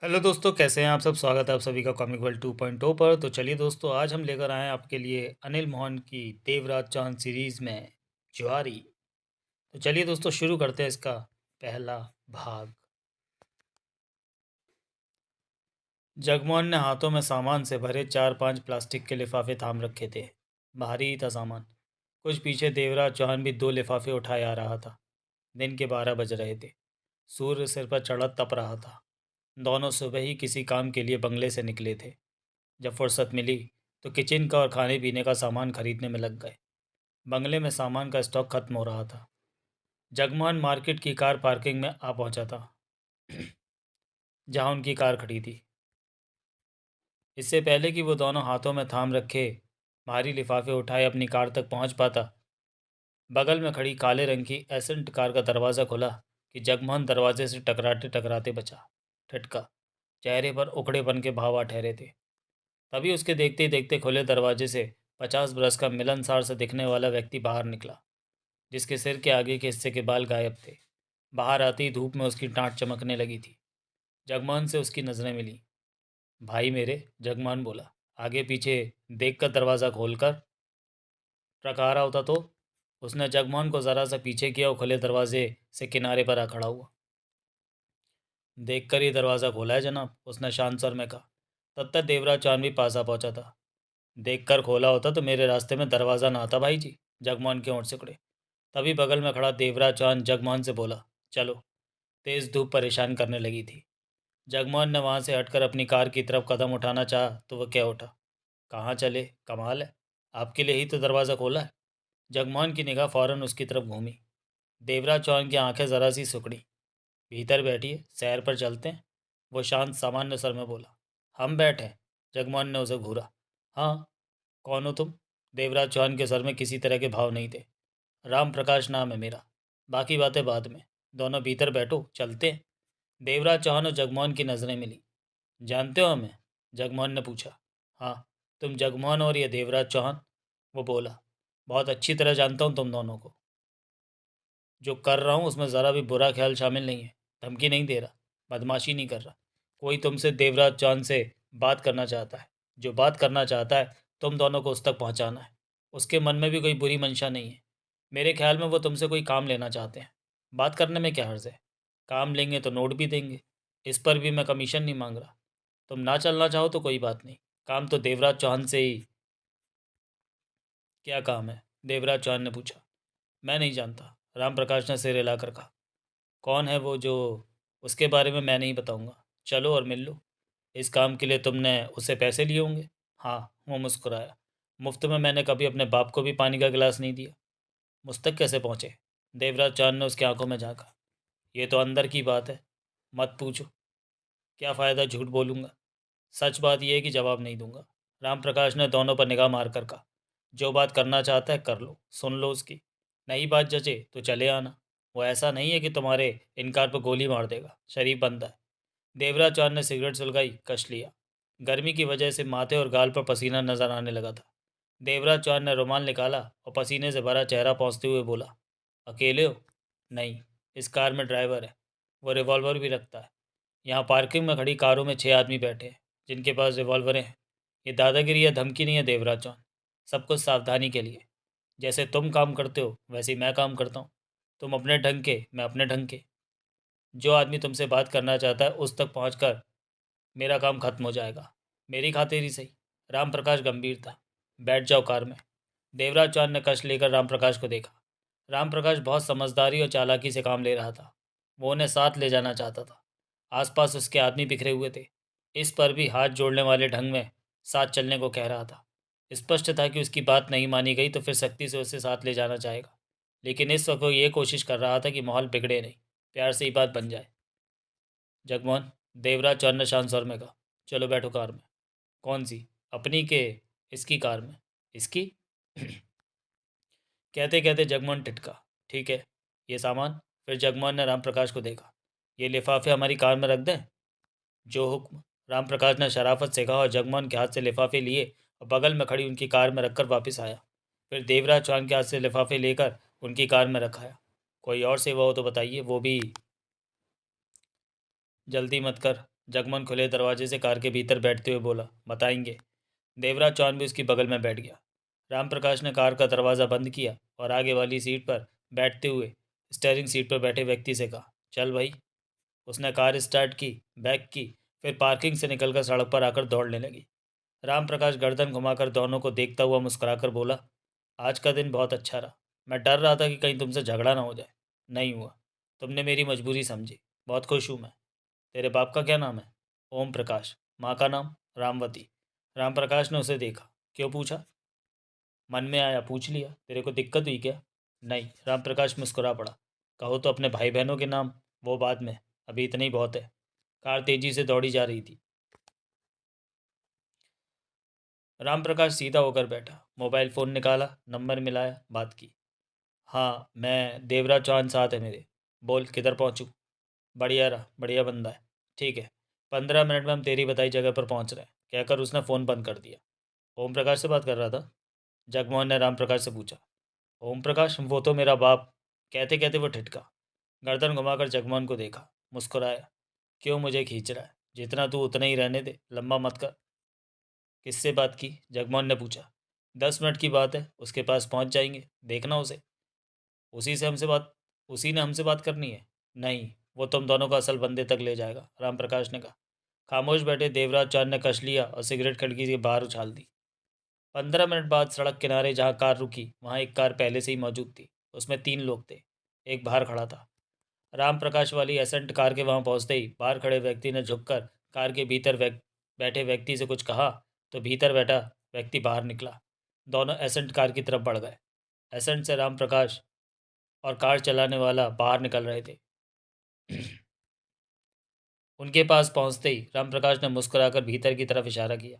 Hello दोस्तों, कैसे हैं आप सब। स्वागत है आप सभी का कॉमिक वर्ल्ड 2.0 पर। तो चलिए दोस्तों, आज हम लेकर आए हैं आपके लिए अनिल मोहन की देवराज चांद सीरीज़ में जुआरी। तो चलिए दोस्तों, शुरू करते हैं इसका पहला भाग। जगमोहन ने हाथों में सामान से भरे 4-5 प्लास्टिक के लिफाफे थाम रखे थे। भारी ही था सामान। कुछ पीछे देवराज चौहान भी 2 लिफाफे उठाए आ रहा था। दिन के 12 बज रहे थे। सूर्य सिर पर चढ़ा तप रहा था। दोनों सुबह ही किसी काम के लिए बंगले से निकले थे। जब फुर्सत मिली तो किचन का और खाने पीने का सामान खरीदने में लग गए। बंगले में सामान का स्टॉक खत्म हो रहा था। जगमोहन मार्केट की कार पार्किंग में आ पहुंचा था, जहां उनकी कार खड़ी थी। इससे पहले कि वो दोनों हाथों में थाम रखे भारी लिफाफे उठाए अपनी कार तक पहुंच पाता, बगल में खड़ी काले रंग की एसेंट कार का दरवाज़ा खुला कि जगमोहन दरवाजे से टकराते टकराते बचा। ठटका। चेहरे पर उखड़ेपन के भाव आ ठहरे थे। तभी उसके देखते ही देखते खुले दरवाजे से 50 बरस का मिलनसार से दिखने वाला व्यक्ति बाहर निकला, जिसके सिर के आगे के हिस्से के बाल गायब थे। बाहर आते ही धूप में उसकी टाँट चमकने लगी थी। जगमान से उसकी नज़रें मिली। भाई मेरे, जगमान बोला। आगे पीछे देख कर दरवाज़ा खोलकर ट्रक आ रहा होता तो। उसने जगमान को ज़रा सा पीछे किया और खुले दरवाजे से किनारे पर आ खड़ा हुआ। देख कर ही दरवाज़ा खोला है जनाब, उसने शांत स्वर में कहा। तब तक देवराज चांद भी पास आ पहुंचा था। देख कर खोला होता तो मेरे रास्ते में दरवाज़ा ना आता भाई जी, जगमोहन की ओर से उकड़े। तभी बगल में खड़ा देवराज चौहान जगमोहन से बोला, चलो। तेज़ धूप परेशान करने लगी थी। जगमोहन ने वहाँ से हटकर अपनी कार की तरफ कदम उठाना चाहा तो वह क्या उठा। कहाँ चले, कमाल है। आपके लिए ही तो दरवाज़ा खोला है। जगमोहन की निगाह फौरन उसकी तरफ घूमी। देवराज चौहान की आंखें ज़रा सी सिकुड़ी। भीतर बैठिए, सैर पर चलते हैं। वो शांत सामान्य स्वर में बोला। हम बैठे। जगमोहन ने उसे घूरा। हाँ। कौन हो तुम? देवराज चौहान के सर में किसी तरह के भाव नहीं थे। राम प्रकाश नाम है मेरा। बाकी बातें बाद में। दोनों भीतर बैठो, चलते हैं। देवराज चौहान और जगमोहन की नज़रें मिली। जानते हो हमें? जगमोहन ने पूछा। हाँ। तुम जगमोहन और ये देवराज चौहान? वो बोला। बहुत अच्छी तरह जानता हूँ तुम दोनों को। जो कर रहा हूँ उसमें ज़रा भी बुरा ख्याल शामिल नहीं है। धमकी नहीं दे रहा, बदमाशी नहीं कर रहा। कोई तुमसे देवराज चौहान से बात करना चाहता है। जो बात करना चाहता है तुम दोनों को उस तक पहुँचाना है। उसके मन में भी कोई बुरी मंशा नहीं है। मेरे ख्याल में वो तुमसे कोई काम लेना चाहते हैं। बात करने में क्या हर्ज है? काम लेंगे तो नोट भी देंगे। इस पर भी मैं कमीशन नहीं मांग रहा। तुम ना चलना चाहो तो कोई बात नहीं। काम तो देवराज चौहान से ही। क्या काम है? देवराज चौहान ने पूछा। मैं नहीं जानता, राम प्रकाश ने सिर हिलाकर कहा। कौन है वो जो? उसके बारे में मैं नहीं बताऊंगा। चलो और मिल लो। इस काम के लिए तुमने उससे पैसे लिए होंगे? हाँ। वो मुस्कुराया। मुफ्त में मैंने कभी अपने बाप को भी पानी का गिलास नहीं दिया। मुझ तक कैसे पहुँचे? देवराज चांद ने उसकी आंखों में झांका। ये तो अंदर की बात है। मत पूछो। क्या फ़ायदा झूठ बोलूँगा। सच बात यह है कि जवाब नहीं दूंगा। राम प्रकाश ने दोनों पर निगाह मारकर कहा। जो बात करना चाहता है कर लो, सुन लो उसकी। नई बात जचे तो चले आना। वो ऐसा नहीं है कि तुम्हारे इनकार पर गोली मार देगा। शरीफ बंदा है। देवराज चांद ने सिगरेट सुलगाई, कश लिया। गर्मी की वजह से माथे और गाल पर पसीना नजर आने लगा था। देवराज चौहान ने रुमाल निकाला और पसीने से भरा चेहरा पोंछते हुए बोला। अकेले हो? नहीं। इस कार में ड्राइवर है। वो रिवॉल्वर भी रखता है। यहाँ पार्किंग में खड़ी कारों में 6 आदमी बैठे हैं, जिनके पास रिवॉल्वरें हैं। ये दादागिरी या धमकी नहीं है देवराज चौहान। सब कुछ सावधानी के लिए। जैसे तुम काम करते हो वैसे ही मैं काम करता हूँ। तुम अपने ढंग के, मैं अपने ढंग के। जो आदमी तुमसे बात करना चाहता है उस तक पहुँच मेरा काम खत्म हो जाएगा। मेरी खातिर ही सही। राम प्रकाश गंभीर था। बैठ जाओ कार में। देवराज चौहान ने कष्ट लेकर राम प्रकाश को देखा। राम प्रकाश बहुत समझदारी और चालाकी से काम ले रहा था। वो उन्हें साथ ले जाना चाहता था। आसपास उसके आदमी बिखरे हुए थे। इस पर भी हाथ जोड़ने वाले ढंग में साथ चलने को कह रहा था। स्पष्ट था कि उसकी बात नहीं मानी गई तो फिर सख्ती से उसे साथ ले जाना चाहेगा। लेकिन इस वक्त वो ये कोशिश कर रहा था कि माहौल बिगड़े नहीं, प्यार से ही बात बन जाए। जगमोहन, देवराज चौहान ने शांत स्वर में कहा, चलो बैठो कार में। कौन सी? अपनी के इसकी कार में? इसकी? कहते कहते जगमोहन टिटका। ठीक है। ये सामान? फिर जगमोहन ने राम प्रकाश को देखा। ये लिफाफे हमारी कार में रख दें? जो हुक्म। राम प्रकाश ने शराफत से कहा और जगमोहन के हाथ से लिफाफे लिए और बगल में खड़ी उनकी कार में रखकर वापस आया। फिर देवराज चौहान के हाथ से लिफाफे लेकर उनकी कार में रखाया। कोई और सेवा हो तो बताइए, वो भी। जल्दी मत कर। जगमोहन खुले दरवाजे से कार के भीतर बैठते हुए बोला, बताएंगे। देवराज चौहान भी उसकी बगल में बैठ गया। राम प्रकाश ने कार का दरवाज़ा बंद किया और आगे वाली सीट पर बैठते हुए स्टीयरिंग सीट पर बैठे व्यक्ति से कहा, चल भाई। उसने कार स्टार्ट की, बैक की, फिर पार्किंग से निकलकर सड़क पर आकर दौड़ने लगी। राम प्रकाश गर्दन घुमाकर दोनों को देखता हुआ मुस्कुराकर बोला, आज का दिन बहुत अच्छा रहा। मैं डर रहा था कि कहीं तुमसे झगड़ा ना हो जाए। नहीं हुआ। तुमने मेरी मजबूरी समझी। बहुत खुश हूँ मैं। तेरे बाप का क्या नाम है? ओम प्रकाश। माँ का नाम? रामवती। राम प्रकाश ने उसे देखा। क्यों पूछा? मन में आया, पूछ लिया। तेरे को दिक्कत हुई क्या? नहीं। राम प्रकाश मुस्कुरा पड़ा। कहो तो अपने भाई बहनों के नाम, वो बाद में, अभी इतना ही बहुत है। कार तेजी से दौड़ी जा रही थी। राम प्रकाश सीधा होकर बैठा, मोबाइल फ़ोन निकाला, नंबर मिलाया, बात की। हाँ, मैं देवराज चौहान, साथ है मेरे। बोल, किधर पहुँचूँ? बढ़िया रहा, बढ़िया बंदा है। ठीक है, 15 मिनट में हम तेरी बताई जगह पर पहुँच रहे हैं, कहकर उसने फ़ोन बंद कर दिया। ओम प्रकाश से बात कर रहा था? जगमोहन ने राम प्रकाश से पूछा। ओम प्रकाश, वो तो मेरा बाप। कहते कहते वो ठिठका। गर्दन घुमाकर जगमोहन को देखा, मुस्कुराया। क्यों मुझे खींच रहा है? जितना तू उतना ही रहने दे, लंबा मत कर। किससे बात की? जगमोहन ने पूछा। 10 मिनट की बात है, उसके पास पहुंच जाएंगे, देखना उसे। उसी से हमसे बात उसी ने हमसे बात करनी है? नहीं, वो तुम दोनों को असल बंदे तक ले जाएगा, राम प्रकाश ने कहा। खामोश बैठे देवराज चांद ने कश लिया और सिगरेट खिड़की के बाहर उछाल दी। 15 मिनट बाद सड़क किनारे जहाँ कार रुकी वहाँ एक कार पहले से ही मौजूद थी। उसमें 3 लोग थे। एक बाहर खड़ा था। राम प्रकाश वाली एसेंट कार के वहाँ पहुँचते ही बाहर खड़े व्यक्ति ने झुककर कार के भीतर बैठे व्यक्ति से कुछ कहा तो भीतर बैठा व्यक्ति बाहर निकला। दोनों एसेंट कार की तरफ बढ़ गए। एसेंट से राम प्रकाश और कार चलाने वाला बाहर निकल रहे थे। उनके पास पहुंचते ही राम प्रकाश ने मुस्कुराकर भीतर की तरफ इशारा किया।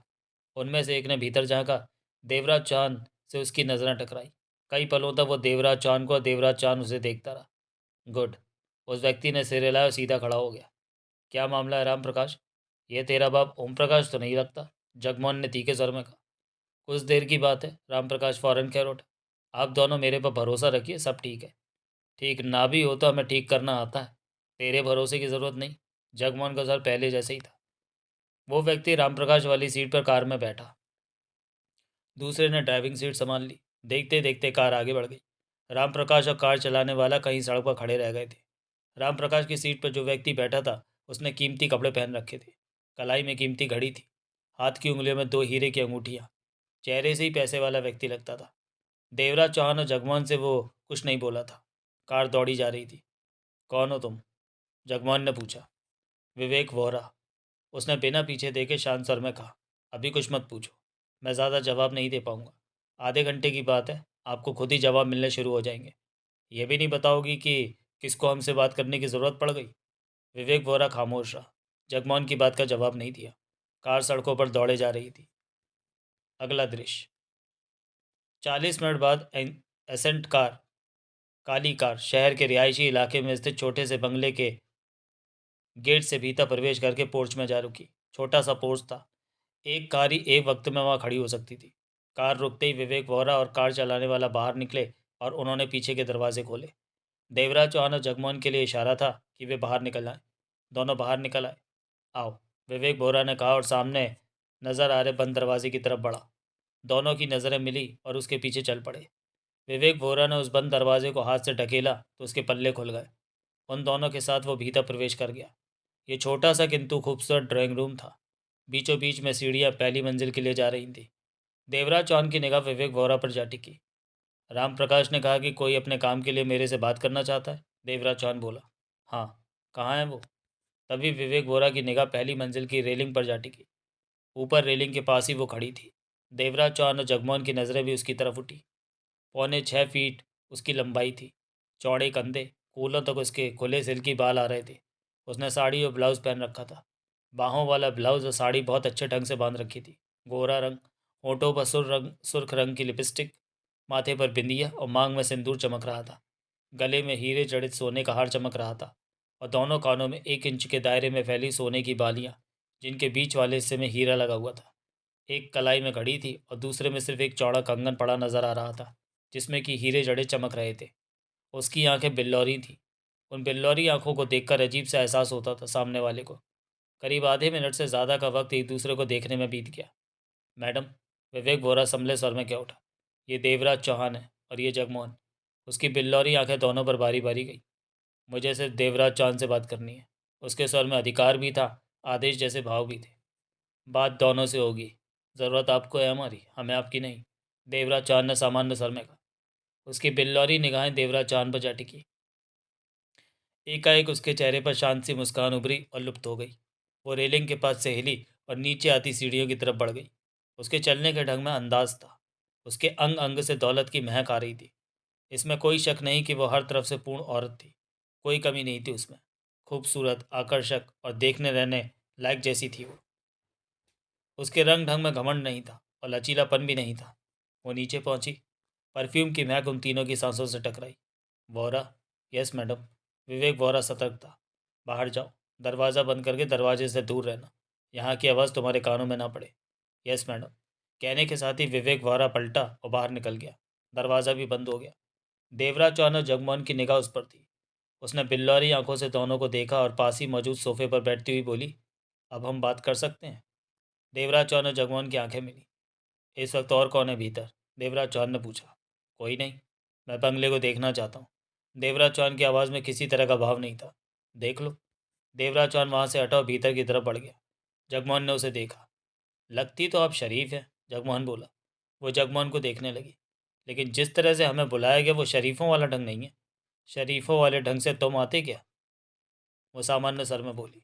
उनमें से एक ने भीतर झांका। देवराज चांद से उसकी नज़रें टकराई। कई पलों तक वो देवराज चांद को और देवराज चांद उसे देखता रहा। गुड। उस व्यक्ति ने सिर हिलाया और सीधा खड़ा हो गया। क्या मामला है राम प्रकाश? ये तेरा बाप ओम प्रकाश तो नहीं लगता, जगमोहन ने तीखे स्वर में कहा। कुछ देर की बात है, राम प्रकाश फौरन कह उठा। आप दोनों मेरे पर भरोसा रखिए, सब ठीक है। ठीक ना भी हो तो हमें ठीक करना आता है। तेरे भरोसे की ज़रूरत नहीं। जगमोहन का सर पहले जैसे ही था। वो व्यक्ति रामप्रकाश वाली सीट पर कार में बैठा। दूसरे ने ड्राइविंग सीट संभाल ली। देखते देखते कार आगे बढ़ गई। रामप्रकाश और कार चलाने वाला कहीं सड़क पर खड़े रह गए थे। रामप्रकाश की सीट पर जो व्यक्ति बैठा था उसने कीमती कपड़े पहन रखे थे। कलाई में कीमती घड़ी थी। हाथ की उंगलियों में 2 हीरे की अंगूठियाँ। चेहरे से ही पैसे वाला व्यक्ति लगता था। देवराज चौहान और जगमोहन से वो कुछ नहीं बोला था। कार दौड़ी जा रही थी। कौन हो तुम? जगमोहन ने पूछा। विवेक वोहरा। उसने बिना पीछे देखे शांत स्वर में कहा। अभी कुछ मत पूछो। मैं ज़्यादा जवाब नहीं दे पाऊँगा। आधे घंटे की बात है, आपको खुद ही जवाब मिलने शुरू हो जाएंगे। ये भी नहीं बताओगी कि किसको हमसे बात करने की ज़रूरत पड़ गई? विवेक वोरा खामोश रहा। जगमोहन की बात का जवाब नहीं दिया। कार सड़कों पर दौड़े जा रही थी। अगला दृश्य। 40 मिनट बाद एसेंट कार, काली कार, शहर के रिहायशी इलाके में स्थित छोटे से बंगले के गेट से भीतर प्रवेश करके पोर्च में जा रुकी। छोटा सा पोर्च था। एक कार ही एक वक्त में वहाँ खड़ी हो सकती थी। कार रुकते ही विवेक वोहरा और कार चलाने वाला बाहर निकले और उन्होंने पीछे के दरवाजे खोले। देवराज चौहान और जगमोहन के लिए इशारा था कि वे बाहर निकल आए। दोनों बाहर निकल आए। आओ, विवेक वोहरा ने कहा और सामने नज़र आ रहे बंद दरवाजे की तरफ बढ़ा। दोनों की नज़रें मिली और उसके पीछे चल पड़े। विवेक वोहरा ने उस बंद दरवाजे को हाथ से ढकेला तो उसके पल्ले खुल गए। उन दोनों के साथ वो भीतर प्रवेश कर गया। ये छोटा सा किंतु खूबसूरत ड्राइंग रूम था। बीचों बीच में सीढ़ियाँ पहली मंजिल के लिए जा रही थी। देवराज चौहान की निगाह विवेक वोहरा पर जा टिकी। राम प्रकाश ने कहा कि कोई अपने काम के लिए मेरे से बात करना चाहता है। देवराज चौहान बोला। हाँ। कहाँ है वो? तभी विवेक वोहरा की निगाह पहली मंजिल की रेलिंग पर जा टिकी। ऊपर रेलिंग के पास ही वो खड़ी थी। देवराज चौहान और जगमोहन की नज़रें भी उसकी तरफ उठी। 6.25 फीट उसकी लंबाई थी। चौड़े कंधे, कूलों तक उसके खुले सिल्की बाल आ रहे थे। उसने साड़ी और ब्लाउज़ पहन रखा था। बाहों वाला ब्लाउज़ और साड़ी बहुत अच्छे ढंग से बांध रखी थी। गोरा रंग, होठों पर सुर्ख रंग की लिपस्टिक, माथे पर बिंदिया और मांग में सिंदूर चमक रहा था। गले में हीरे जड़ित सोने का हार चमक रहा था और दोनों कानों में 1 इंच के दायरे में फैली सोने की बालियाँ, जिनके बीच वाले हिस्से में हीरा लगा हुआ था। एक कलाई में घड़ी थी और दूसरे में सिर्फ एक चौड़ा कंगन पड़ा नजर आ रहा था, जिसमें कि हीरे जड़े चमक रहे थे। उसकी आंखें बिल्लौरी थीं। उन बिल्लौरी आंखों को देखकर अजीब सा एहसास होता था सामने वाले को। करीब आधे मिनट से ज़्यादा का वक्त एक दूसरे को देखने में बीत गया। मैडम, विवेक वोरा संभले स्वर में कह उठा, ये देवराज चौहान है और ये जगमोहन। उसकी बिल्लौरी आंखें दोनों पर बारी बारी गई। मुझे सिर्फ देवराज चौहान से बात करनी है। उसके स्वर में अधिकार भी था, आदेश जैसे भाव भी थे। बात दोनों से होगी। ज़रूरत आपको है हमारी, हमें आपकी नहीं, देवराज चौहान ने सामान्य स्वर में कहा। उसकी बिल्लौरी निगाहें देवराज चौहान पर जा टिकी। एकाएक उसके चेहरे पर शांत सी मुस्कान उभरी और लुप्त हो गई। वो रेलिंग के पास से हिली और नीचे आती सीढ़ियों की तरफ बढ़ गई। उसके चलने के ढंग में अंदाज था। उसके अंग अंग से दौलत की महक आ रही थी। इसमें कोई शक नहीं कि वो हर तरफ से पूर्ण औरत थी। कोई कमी नहीं थी उसमें। खूबसूरत, आकर्षक और देखने रहने लायक जैसी थी वो। उसके रंग ढंग में घमंड नहीं था और लचीलापन भी नहीं था। वो नीचे पहुंची। परफ्यूम की महक उन तीनों की सांसों से टकराई। वोरा। Yes madam. विवेक वोरा सतर्क था। बाहर जाओ। दरवाज़ा बंद करके दरवाजे से दूर रहना। यहाँ की आवाज़ तुम्हारे कानों में ना पड़े। Yes madam. कहने के साथ ही विवेक वोरा पलटा और बाहर निकल गया। दरवाज़ा भी बंद हो गया। देवराज चौहान और जगमोहन की निगाह उस पर थी। उसने बिल्लौरी आंखों से दोनों को देखा और पास ही मौजूद सोफे पर बैठती हुई बोली, अब हम बात कर सकते हैं। देवराज चौहान और जगमोहन की आंखें मिली। इस वक्त और कौन है भीतर? देवराज चौहान ने पूछा। कोई नहीं, मैं बंगले को देखना चाहता हूँ। देवराज चौहान की आवाज़ में किसी तरह का भाव नहीं था। देख लो। देवराज चौहान वहाँ से हटा और भीतर की तरफ बढ़ गया। जगमोहन ने उसे देखा। लगती तो आप शरीफ है, जगमोहन बोला। वो जगमोहन को देखने लगी। लेकिन जिस तरह से हमें बुलाया गया वो शरीफों वाला ढंग नहीं है। शरीफों वाले ढंग से तुम आते क्या? वो सामान्य सर में बोली।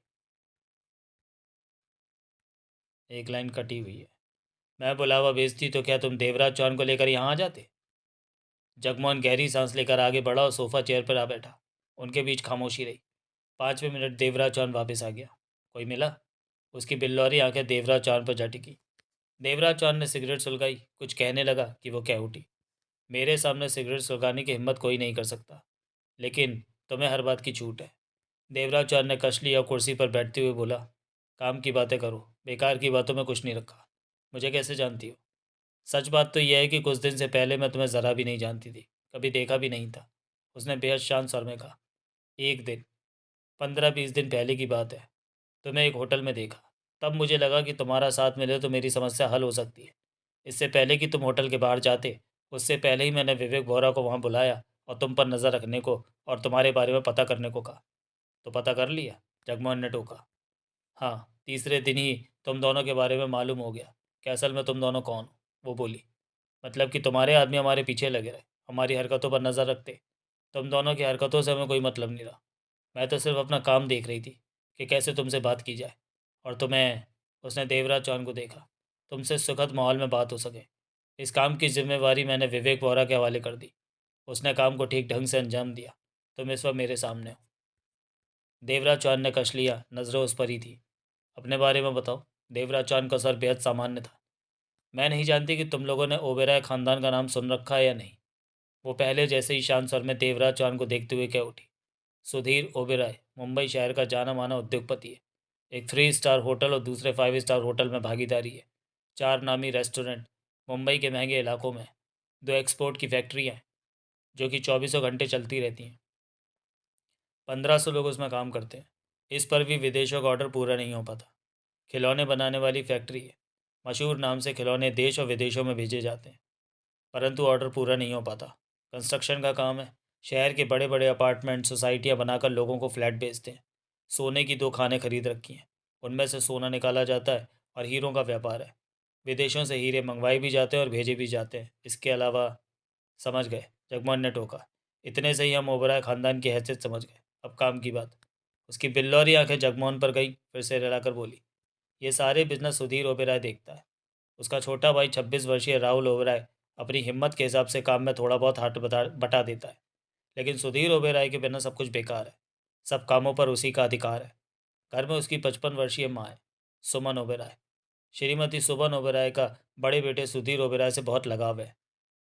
एक लाइन कटी हुई है। मैं बुलावा भेजती तो क्या तुम देवराज चौहान को लेकर यहाँ आ जाते? जगमोहन गहरी सांस लेकर आगे बढ़ा और सोफा चेयर पर आ बैठा। उनके बीच खामोशी रही। 5वें मिनट देवराज चौहान वापस आ गया। कोई मिला? उसकी बिल्लौरी आंखें देवराज चौहान पर जा टिकी। देवराज चौहान ने सिगरेट सुलगाई। कुछ कहने लगा कि वो कह उठी, मेरे सामने सिगरेट सुलगाने की हिम्मत कोई नहीं कर सकता, लेकिन तुम्हें हर बात की छूट है। देवराज चौहान ने कश लिया और कुर्सी पर बैठते हुए बोला, काम की बातें करो, बेकार की बातों में कुछ नहीं रखा। मुझे कैसे जानती हो? सच बात तो यह है कि कुछ दिन से पहले मैं तुम्हें ज़रा भी नहीं जानती थी, कभी देखा भी नहीं था। उसने बेहद शांत स्वर में कहा। एक दिन, 15-20 दिन पहले की बात है। तुम्हें एक होटल में देखा। तब मुझे लगा कि तुम्हारा साथ मिले तो मेरी समस्या हल हो सकती है। इससे पहले कि तुम होटल के बाहर जाते, उससे पहले ही मैंने विवेक वोरा को वहाँ बुलाया और तुम पर नज़र रखने को और तुम्हारे बारे में पता करने को कहा। तो पता कर लिया? जगमोहन ने टोका। हाँ, तीसरे दिन ही तुम दोनों के बारे में मालूम हो गया कि असल में तुम दोनों कौन हो। वो बोली, मतलब कि तुम्हारे आदमी हमारे पीछे लगे रहे, हमारी हरकतों पर नज़र रखते। तुम दोनों की हरकतों से हमें कोई मतलब नहीं रहा। मैं तो सिर्फ अपना काम देख रही थी कि कैसे तुमसे बात की जाए और तुम्हें। उसने देवराज चौहान को देखा। तुमसे सुखद माहौल में बात हो सके, इस काम की जिम्मेवारी मैंने विवेक वोरा के हवाले कर दी। उसने काम को ठीक ढंग से अंजाम दिया। तुम इस वक्त मेरे सामने हो। देवराज चौहान ने कश लिया, नजरें उस पर ही थी। अपने बारे में बताओ। देवराज चौहान का सर बेहद सामान्य था। मैं नहीं जानती कि तुम लोगों ने ओबेराय खानदान का नाम सुन रखा है या नहीं। वो पहले जैसे ही शांत स्वर में देवराज चौहान को देखते हुए कह उठी। सुधीर ओबेराय मुंबई शहर का जाना माना उद्योगपति है। एक 3 स्टार होटल और दूसरे 5 स्टार होटल में भागीदारी है। 4 नामी रेस्टोरेंट मुंबई के महंगे इलाकों में। 2 एक्सपोर्ट की फैक्ट्रियाँ हैं जो कि 24 घंटे चलती रहती हैं। 1500 लोग उसमें काम करते हैं। इस पर भी विदेशों का ऑर्डर पूरा नहीं हो पाता। खिलौने बनाने वाली फैक्ट्री है। मशहूर नाम से खिलौने देश और विदेशों में भेजे जाते हैं, परंतु ऑर्डर पूरा नहीं हो पाता। कंस्ट्रक्शन का काम है। शहर के बड़े बड़े अपार्टमेंट सोसाइटियाँ बनाकर लोगों को फ्लैट बेचते हैं। सोने की 2 खानें खरीद रखी हैं, उनमें से सोना निकाला जाता है और हीरों का व्यापार है। विदेशों से हीरे मंगवाए भी जाते हैं और भेजे भी जाते हैं। इसके अलावा। समझ गए? जगमोहन ने टोका। इतने से ही हम ओबराय खानदान की हैसियत समझ गए। अब काम की बात। उसकी बिल्लौरी आंखें जगमोहन पर गई, फिर से रहलाकर बोली, ये सारे बिजनेस सुधीर ओबेराय देखता है। उसका छोटा भाई 26 वर्षीय राहुल ओबेराय अपनी हिम्मत के हिसाब से काम में थोड़ा बहुत हाथ बटा देता है, लेकिन सुधीर ओबेराय के बिना सब कुछ बेकार है। सब कामों पर उसी का अधिकार है। घर में उसकी 55 वर्षीय माँ है, सुमन ओबेराय। श्रीमती सुमन ओबेराय का बड़े बेटे सुधीर ओबेराय से बहुत लगाव है।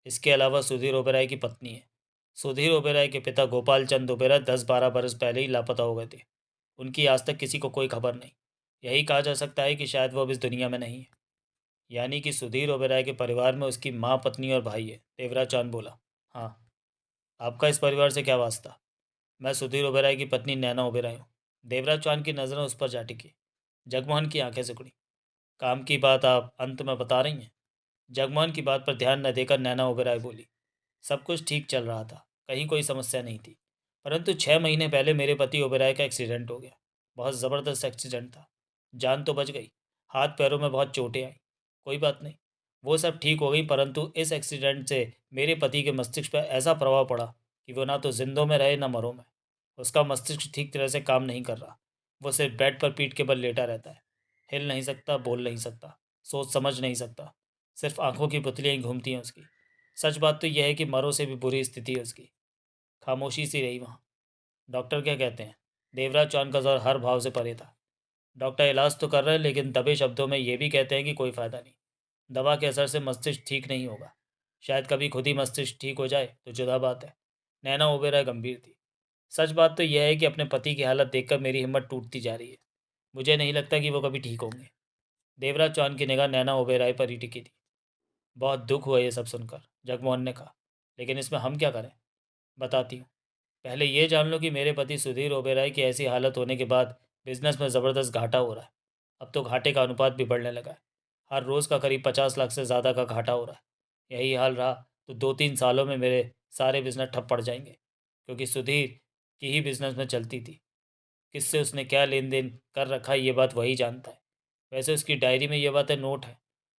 इसके अलावा सुधीर ओबेराय की पत्नी है। सुधीर ओबेराय के पिता गोपाल चंद ओबेराय 10-12 बरस पहले ही लापता हो गए थे। उनकी आज तक किसी को कोई खबर नहीं। यही कहा जा सकता है कि शायद वो अब इस दुनिया में नहीं है। यानी कि सुधीर ओबेराय के परिवार में उसकी माँ, पत्नी और भाई है, देवराज चांद बोला। हाँ। आपका इस परिवार से क्या वास्ता? मैं सुधीर ओबेराय की पत्नी नैना ओबेराय हूँ। देवराज चौहान की नज़रें उस पर जा टिकी। जगमोहन की आंखें सिकुड़ी। काम की बात आप अंत में बता रही हैं? जगमोहन की बात पर ध्यान न देकर नैना ओबेरॉय बोली, सब कुछ ठीक चल रहा था, कहीं कोई समस्या नहीं थी। परंतु 6 महीने पहले मेरे पति ओबेरॉय का एक्सीडेंट हो गया। बहुत ज़बरदस्त एक्सीडेंट था। जान तो बच गई, हाथ पैरों में बहुत चोटें आई। कोई बात नहीं, वो सब ठीक हो गई, परंतु इस एक्सीडेंट से मेरे पति के मस्तिष्क पर ऐसा प्रभाव पड़ा कि वो ना तो जिंदों में रहे ना मरों में। उसका मस्तिष्क ठीक तरह से काम नहीं कर रहा। वो सिर्फ बेड पर पीठ के बल लेटा रहता है। हिल नहीं सकता, बोल नहीं सकता, सोच समझ नहीं सकता। सिर्फ आंखों की पुतलियाँ ही घूमती हैं उसकी। सच बात तो यह है कि मरों से भी बुरी स्थिति है उसकी। खामोशी सी रही वहाँ। डॉक्टर क्या कहते हैं? देवराज चौहान का जोर हर भाव से परे था। डॉक्टर इलाज तो कर रहे हैं, लेकिन दबे शब्दों में ये भी कहते हैं कि कोई फ़ायदा नहीं। दवा के असर से मस्तिष्क ठीक नहीं होगा। शायद कभी खुद ही मस्तिष्क ठीक हो जाए तो जुदा बात है। नैना ओबेरॉय गंभीर थी। सच बात तो यह है कि अपने पति की हालत देखकर मेरी हिम्मत टूटती जा रही है। मुझे नहीं लगता कि वो कभी ठीक होंगे। देवराज चौहान की निगाह नैना ओबेरॉय पर ही टिकी थी। बहुत दुख हुआ ये सब सुनकर, जगमोहन ने कहा। लेकिन इसमें हम क्या करें? बताती हूँ। पहले ये जान लो कि मेरे पति सुधीर ओबेरॉय की ऐसी हालत होने के बाद बिजनेस में ज़बरदस्त घाटा हो रहा है। अब तो घाटे का अनुपात भी बढ़ने लगा है। हर रोज़ का करीब 50 लाख से ज़्यादा का घाटा हो रहा है। यही हाल रहा तो 2-3 सालों में मेरे सारे बिजनेस ठप पड़ जाएंगे, क्योंकि सुधीर की ही बिजनेस में चलती थी। किससे उसने क्या लेन देन कर रखा है ये बात वही जानता है। वैसे उसकी डायरी में ये बातें नोट है,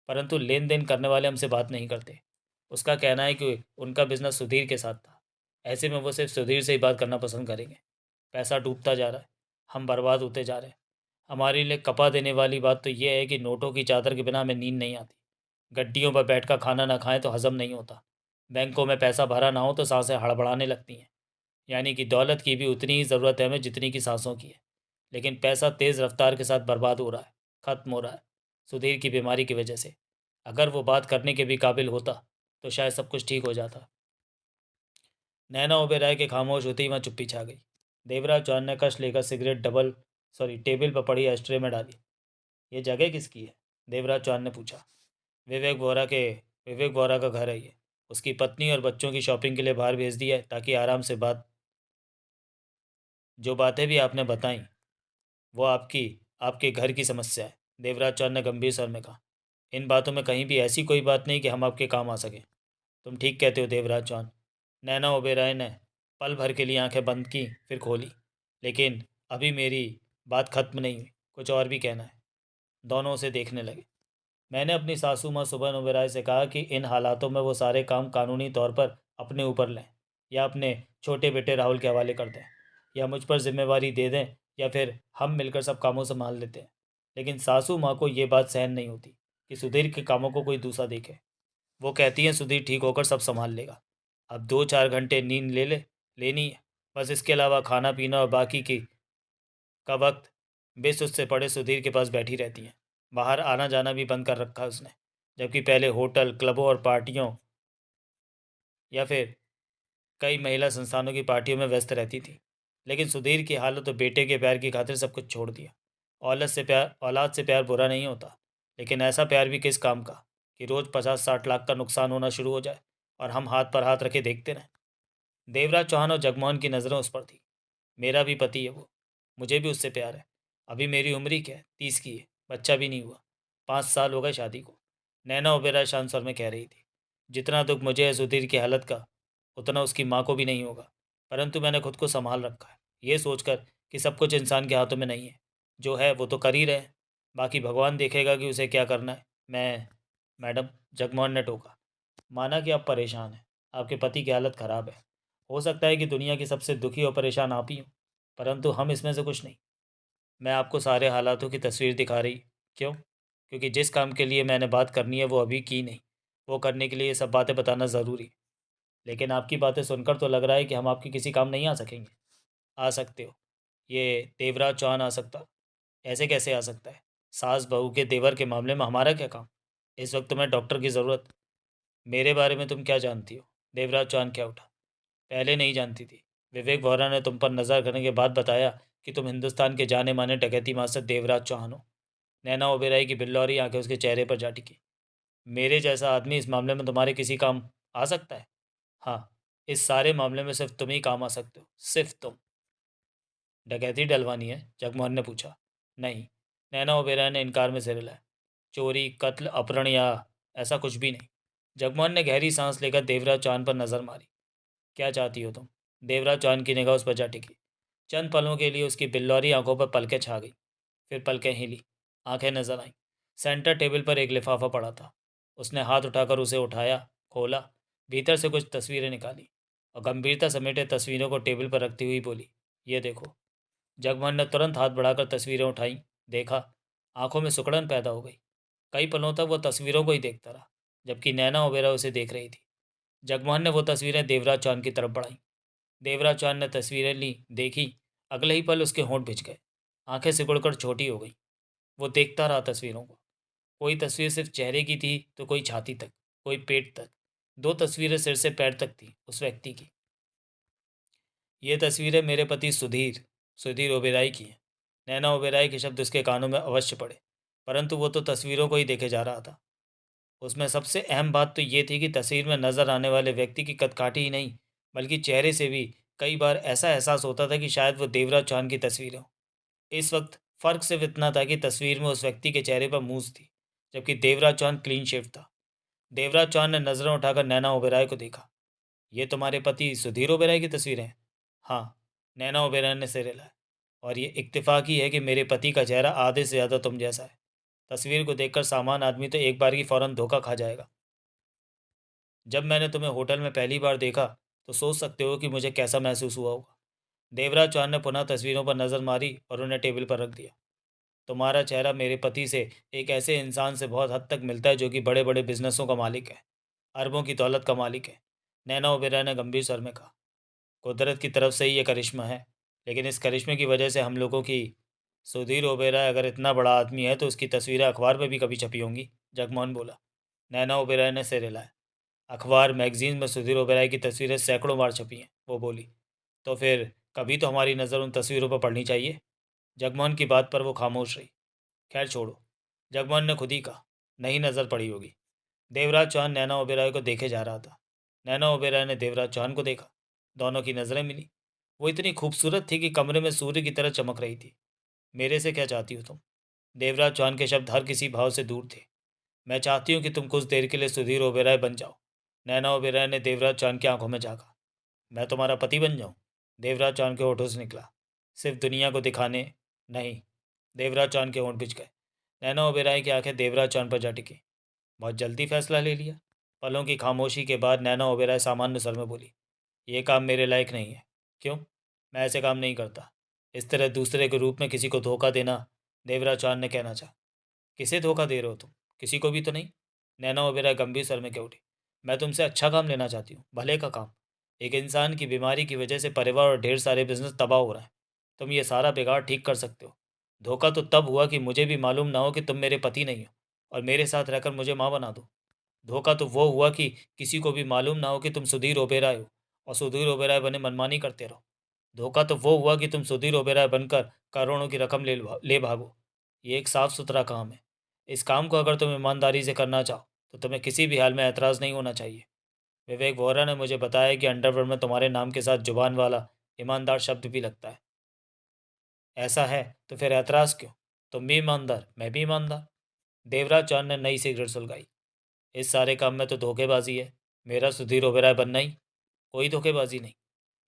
परंतु लेन देन करने वाले हमसे बात नहीं करते। उसका कहना है कि उनका बिजनेस सुधीर के साथ था। ऐसे में वो सिर्फ सुधीर से ही बात करना पसंद करेंगे। पैसा डूबता जा रहा है, हम बर्बाद होते जा रहे हैं। हमारे लिए कपा देने वाली बात तो ये है कि नोटों की चादर के बिना हमें नींद नहीं आती। गड्डियों पर बैठकर खाना ना खाएं तो हजम नहीं होता। बैंकों में पैसा भरा ना हो तो सांसें हड़बड़ाने लगती हैं। यानी कि दौलत की भी उतनी ही ज़रूरत है हमें जितनी की सांसों की है। लेकिन पैसा तेज़ रफ्तार के साथ बर्बाद हो रहा है, ख़त्म हो रहा है, सुधीर की बीमारी की वजह से। अगर वो बात करने के भी काबिल होता तो शायद सब कुछ ठीक हो जाता। नैना ओबेरॉय के खामोश होते ही वहाँ चुप्पी छा गई। देवराज चौहान ने कश लेकर सिगरेट टेबल पर पड़ी एस्ट्रे में डाली। ये जगह किसकी है? देवराज चौहान ने पूछा। विवेक वोरा के विवेक वोरा का घर है ये। उसकी पत्नी और बच्चों की शॉपिंग के लिए बाहर भेज दिया है ताकि आराम से बात जो बातें भी आपने बताई वो आपकी आपके घर की समस्या है। देवराज चौहान ने गंभीर स्वर में कहा। इन बातों में कहीं भी ऐसी कोई बात नहीं कि हम आपके काम आ सकें। तुम ठीक कहते हो देवराज चौहान। नैना ओबेरॉय ने पल भर के लिए आंखें बंद की, फिर खोली। लेकिन अभी मेरी बात खत्म नहीं हुई, कुछ और भी कहना है। दोनों उसे देखने लगे। मैंने अपनी सासू माँ सुबह ओबेरॉय से कहा कि इन हालातों में वो सारे काम कानूनी तौर पर अपने ऊपर लें, या अपने छोटे बेटे राहुल के हवाले कर दें, या मुझ पर जिम्मेवारी दे दें, या फिर हम मिलकर सब कामों संभाल लेते हैं। लेकिन सासू माँ को ये बात सहन नहीं होती कि सुधीर के कामों को कोई दूसरा देखे। वो कहती हैं सुधीर ठीक होकर सब संभाल लेगा। अब 2-4 घंटे नींद लेनी है, बस। इसके अलावा खाना पीना और बाकी की का वक्त बेसुध से पड़े सुधीर के पास बैठी रहती हैं। बाहर आना जाना भी बंद कर रखा है उसने, जबकि पहले होटल, क्लबों और पार्टियों या फिर कई महिला संस्थानों की पार्टियों में व्यस्त रहती थी। लेकिन सुधीर की हालत तो बेटे के प्यार की खातिर सब कुछ छोड़ दिया। औलाद से प्यार बुरा नहीं होता, लेकिन ऐसा प्यार भी किस काम का कि रोज़ 50-60 लाख का नुकसान होना शुरू हो जाए और हम हाथ पर हाथ रखे देखते रहें। देवराज चौहान और जगमोहन की नज़रें उस पर थी। मेरा भी पति है वो, मुझे भी उससे प्यार है। अभी मेरी उम्र ही क्या है, 30 की है, बच्चा भी नहीं हुआ, 5 साल हो गए शादी को। नैना ओबेरॉय शांत स्वर में कह रही थी। जितना दुख मुझे है सुधीर की हालत का, उतना उसकी माँ को भी नहीं होगा। परंतु मैंने खुद को संभाल रखा है, ये सोचकर कि सब कुछ इंसान के हाथों में नहीं है। जो है वो तो कर ही रहे हैं, बाकी भगवान देखेगा कि उसे क्या करना है। मैडम, जगमोहन ने टोका, माना कि आप परेशान हैं, आपके पति की हालत खराब है। हो सकता है कि दुनिया की सबसे दुखी और परेशान आप ही हो, परंतु हम इसमें से कुछ नहीं। मैं आपको सारे हालातों की तस्वीर दिखा रही। क्यों? क्योंकि जिस काम के लिए मैंने बात करनी है वो अभी की नहीं। वो करने के लिए ये सब बातें बताना ज़रूरी है। लेकिन आपकी बातें सुनकर तो लग रहा है कि हम आपके किसी काम नहीं आ सकेंगे। आ सकते हो। ये देवराज चौहान आ सकता? ऐसे कैसे आ सकता है? सास बहू के तेवर के मामले में हमारा क्या काम? इस वक्त तुम्हें डॉक्टर की ज़रूरत। मेरे बारे में तुम क्या जानती हो? देवराज चौहान क्या उठा। पहले नहीं जानती थी। विवेक वोरा ने तुम पर नज़र करने के बाद बताया कि तुम हिंदुस्तान के जाने माने डकैती मास्टर देवराज चौहान हो। नैना ओबेराय की बिल्लौरी आंखें उसके चेहरे पर जा टिकी। मेरे जैसा आदमी इस मामले में तुम्हारे किसी काम आ सकता है? हाँ, इस सारे मामले में सिर्फ तुम ही काम आ सकते हो, सिर्फ तुम। डकैती डलवानी है? जगमोहन ने पूछा। नहीं, नैना ओबेरॉय ने इनकार में सिर हिलाया। चोरी, कत्ल, अपहरण या ऐसा कुछ भी नहीं। जगमोहन ने गहरी सांस लेकर देवराज चौहान पर नजर मारी। क्या चाहती हो तुम? देवराज चौहान की निगाह उस पर जा टिकी। चंद पलों के लिए उसकी बिल्लौरी आंखों पर पलकें छा गई। फिर पलकें हिली, आंखें नजर आईं। सेंटर टेबल पर एक लिफाफा पड़ा था। उसने हाथ उठाकर उसे उठाया, खोला, भीतर से कुछ तस्वीरें निकाली और गंभीरता समेटे तस्वीरों को टेबल पर रखती हुई बोली, ये देखो। जगमोहन ने तुरंत हाथ बढ़ाकर तस्वीरें उठाईं, देखा। आंखों में सुकड़न पैदा हो गई। कई पलों तक वो तस्वीरों को ही देखता रहा, जबकि नैना ओबेरॉय उसे देख रही थी। जगमोहन ने वो तस्वीरें देवराज चौहान की तरफ बढ़ाईं। देवराज चौहान ने तस्वीरें ली, देखी। अगले ही पल उसके होंठ भिज गए, आंखें सिकुड़कर छोटी हो गई। वो देखता रहा तस्वीरों को। कोई तस्वीर सिर्फ चेहरे की थी तो कोई छाती तक, कोई पेट तक। दो तस्वीरें सिर से पैर तक थी उस व्यक्ति की। ये तस्वीरें मेरे पति सुधीर सुधीर ओबेराय की हैं। नैना ओबेराय के शब्द उसके कानों में अवश्य पड़े, परंतु वो तो तस्वीरों को ही देखे जा रहा था। उसमें सबसे अहम बात तो ये थी कि तस्वीर में नजर आने वाले व्यक्ति की कदकाठी ही नहीं, बल्कि चेहरे से भी कई बार ऐसा एहसास होता था कि शायद वो देवराज चौहान की तस्वीर हो। इस वक्त फर्क सिर्फ इतना था कि तस्वीर में उस व्यक्ति के चेहरे पर मूंछ थी, जबकि देवराज चौहान क्लीन शेव था। देवराज चौहान ने नजरें उठाकर नैना ओबेराय को देखा। ये तुम्हारे पति सुधीर ओबेराय की तस्वीरें हैं? हाँ, नैना ओबेराय ने सिर हिलाया। और ये इत्तेफाक ही है कि मेरे पति का चेहरा आधे से ज़्यादा तुम जैसा है। तस्वीर को देखकर सामान्य आदमी तो एक बार की फ़ौरन धोखा खा जाएगा। जब मैंने तुम्हें होटल में पहली बार देखा तो सोच सकते हो कि मुझे कैसा महसूस हुआ होगा। देवराज चौहान ने पुनः तस्वीरों पर नज़र मारी और उन्हें टेबल पर रख दिया। तुम्हारा चेहरा मेरे पति से, एक ऐसे इंसान से बहुत हद तक मिलता है जो कि बड़े बड़े बिजनेसों का मालिक है, अरबों की दौलत का मालिक है। नैना ओबेरॉय ने गंभीर स्वर में कहा। कुदरत की तरफ से ही ये करिश्मा है, लेकिन इस करिश्मे की वजह से हम लोगों की। सुधीर ओबेरॉय अगर इतना बड़ा आदमी है तो उसकी तस्वीरें अखबार में भी कभी छपी होंगी, जगमोहन बोला। नैना ओबेरॉय ने सिर हिलाया। अखबार, मैगजीन में सुधीर ओबेरॉय की तस्वीरें सैकड़ों बार छपी हैं, वो बोली। तो फिर कभी तो हमारी नज़र उन तस्वीरों पर पड़नी चाहिए। जगमोहन की बात पर वो खामोश रही। खैर छोड़ो, जगमोहन ने खुद ही कहा, नहीं नज़र पड़ी होगी। देवराज चौहान नैना ओबेरॉय को देखे जा रहा था। नैना ओबेरॉय ने देवराज चौहान को देखा। दोनों की नज़रें मिली। वो इतनी खूबसूरत थी कि कमरे में सूर्य की तरह चमक रही थी। मेरे से क्या चाहती हो तुम? देवराज चौहान के शब्द हर किसी भाव से दूर थे। मैं चाहती हूँ कि तुम कुछ देर के लिए सुधीर ओबेरॉय बन जाओ। नैना ओबेरॉय ने देवराज चौहान की आंखों में झाँका। मैं तुम्हारा पति बन जाऊँ? देवराज चौहान के होठों से निकला। सिर्फ दुनिया को दिखाने नहीं। देवराज चौहान के होंठ भिज गए। नैना ओबेरॉय की आंखें देवराज चौहान पर जा टिकी। बहुत जल्दी फैसला ले लिया। पलों की खामोशी के बाद नैना ओबेरॉय सामान्य स्वर में बोली, ये काम मेरे लायक नहीं है। क्यों? मैं ऐसे काम नहीं करता। इस तरह दूसरे के रूप में किसी को धोखा देना। देवराज चौहान ने कहना चाहा। किसे धोखा दे रहे हो तुम? किसी को भी तो नहीं। नैना ओबेरॉय गंभीर स्वर में कह उठी। मैं तुमसे अच्छा काम लेना चाहती हूँ, भले का काम। एक इंसान की बीमारी की वजह से परिवार और ढेर सारे बिजनेस तबाह हो रहे हैं। तुम ये सारा बिगाड़ ठीक कर सकते हो। धोखा तो तब हुआ कि मुझे भी मालूम ना हो कि तुम मेरे पति नहीं हो और मेरे साथ रहकर मुझे माँ बना दो। धोखा तो वो हुआ कि किसी को भी मालूम ना हो कि तुम सुधीर ओबेरॉय हो और सुधीर ओबेरॉय बने मनमानी करते रहो। धोखा तो वो हुआ कि तुम सुधीर ओबेरॉय बनकर करोड़ों की रकम ले भागो। ये एक साफ सुथरा काम है। इस काम को अगर तुम ईमानदारी से करना चाहो तो तुम्हें किसी भी हाल में ऐतराज़ नहीं होना चाहिए। विवेक वोरा ने मुझे बताया कि अंडरवर्ल्ड में तुम्हारे नाम के साथ जुबान वाला ईमानदार शब्द भी लगता है। ऐसा है तो फिर ऐतराज़ क्यों? तुम भी ईमानदार, मैं भी ईमानदार। देवराज चौहान ने नई सिगरेट सुलगाई। इस सारे काम में तो धोखेबाजी है। मेरा सुधीर ओबेरॉय बनना ही। कोई धोखेबाजी नहीं।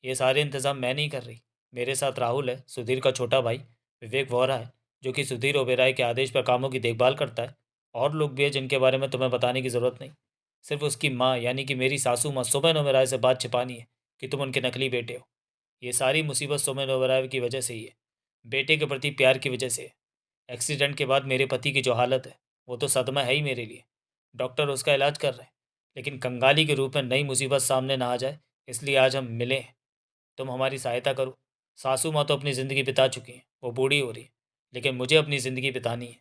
ये सारे इंतजाम मैं नहीं कर रही। मेरे साथ राहुल है, सुधीर का छोटा भाई। विवेक वोहरा है, जो कि सुधीर ओबेरॉय के आदेश पर कामों की देखभाल करता है। और लोग भी हैं जिनके बारे में तुम्हें बताने की ज़रूरत नहीं। सिर्फ उसकी माँ यानी कि मेरी सासू माँ सुमन ओबेरॉय से बात छिपानी है कि तुम उनके नकली बेटे हो। ये सारी मुसीबत सुमन ओबेरॉय की वजह से ही है। बेटे के प्रति प्यार की वजह से है। एक्सीडेंट के बाद मेरे पति की जो हालत है, वो तो सदमा है ही मेरे लिए। डॉक्टर उसका इलाज कर रहे हैं, लेकिन कंगाली के रूप में नई मुसीबत सामने ना आ जाए, इसलिए आज हम मिले हैं। तुम हमारी सहायता करो। सासू माँ तो अपनी ज़िंदगी बिता चुकी हैं, वो बूढ़ी हो रही है, लेकिन मुझे अपनी ज़िंदगी बितानी है।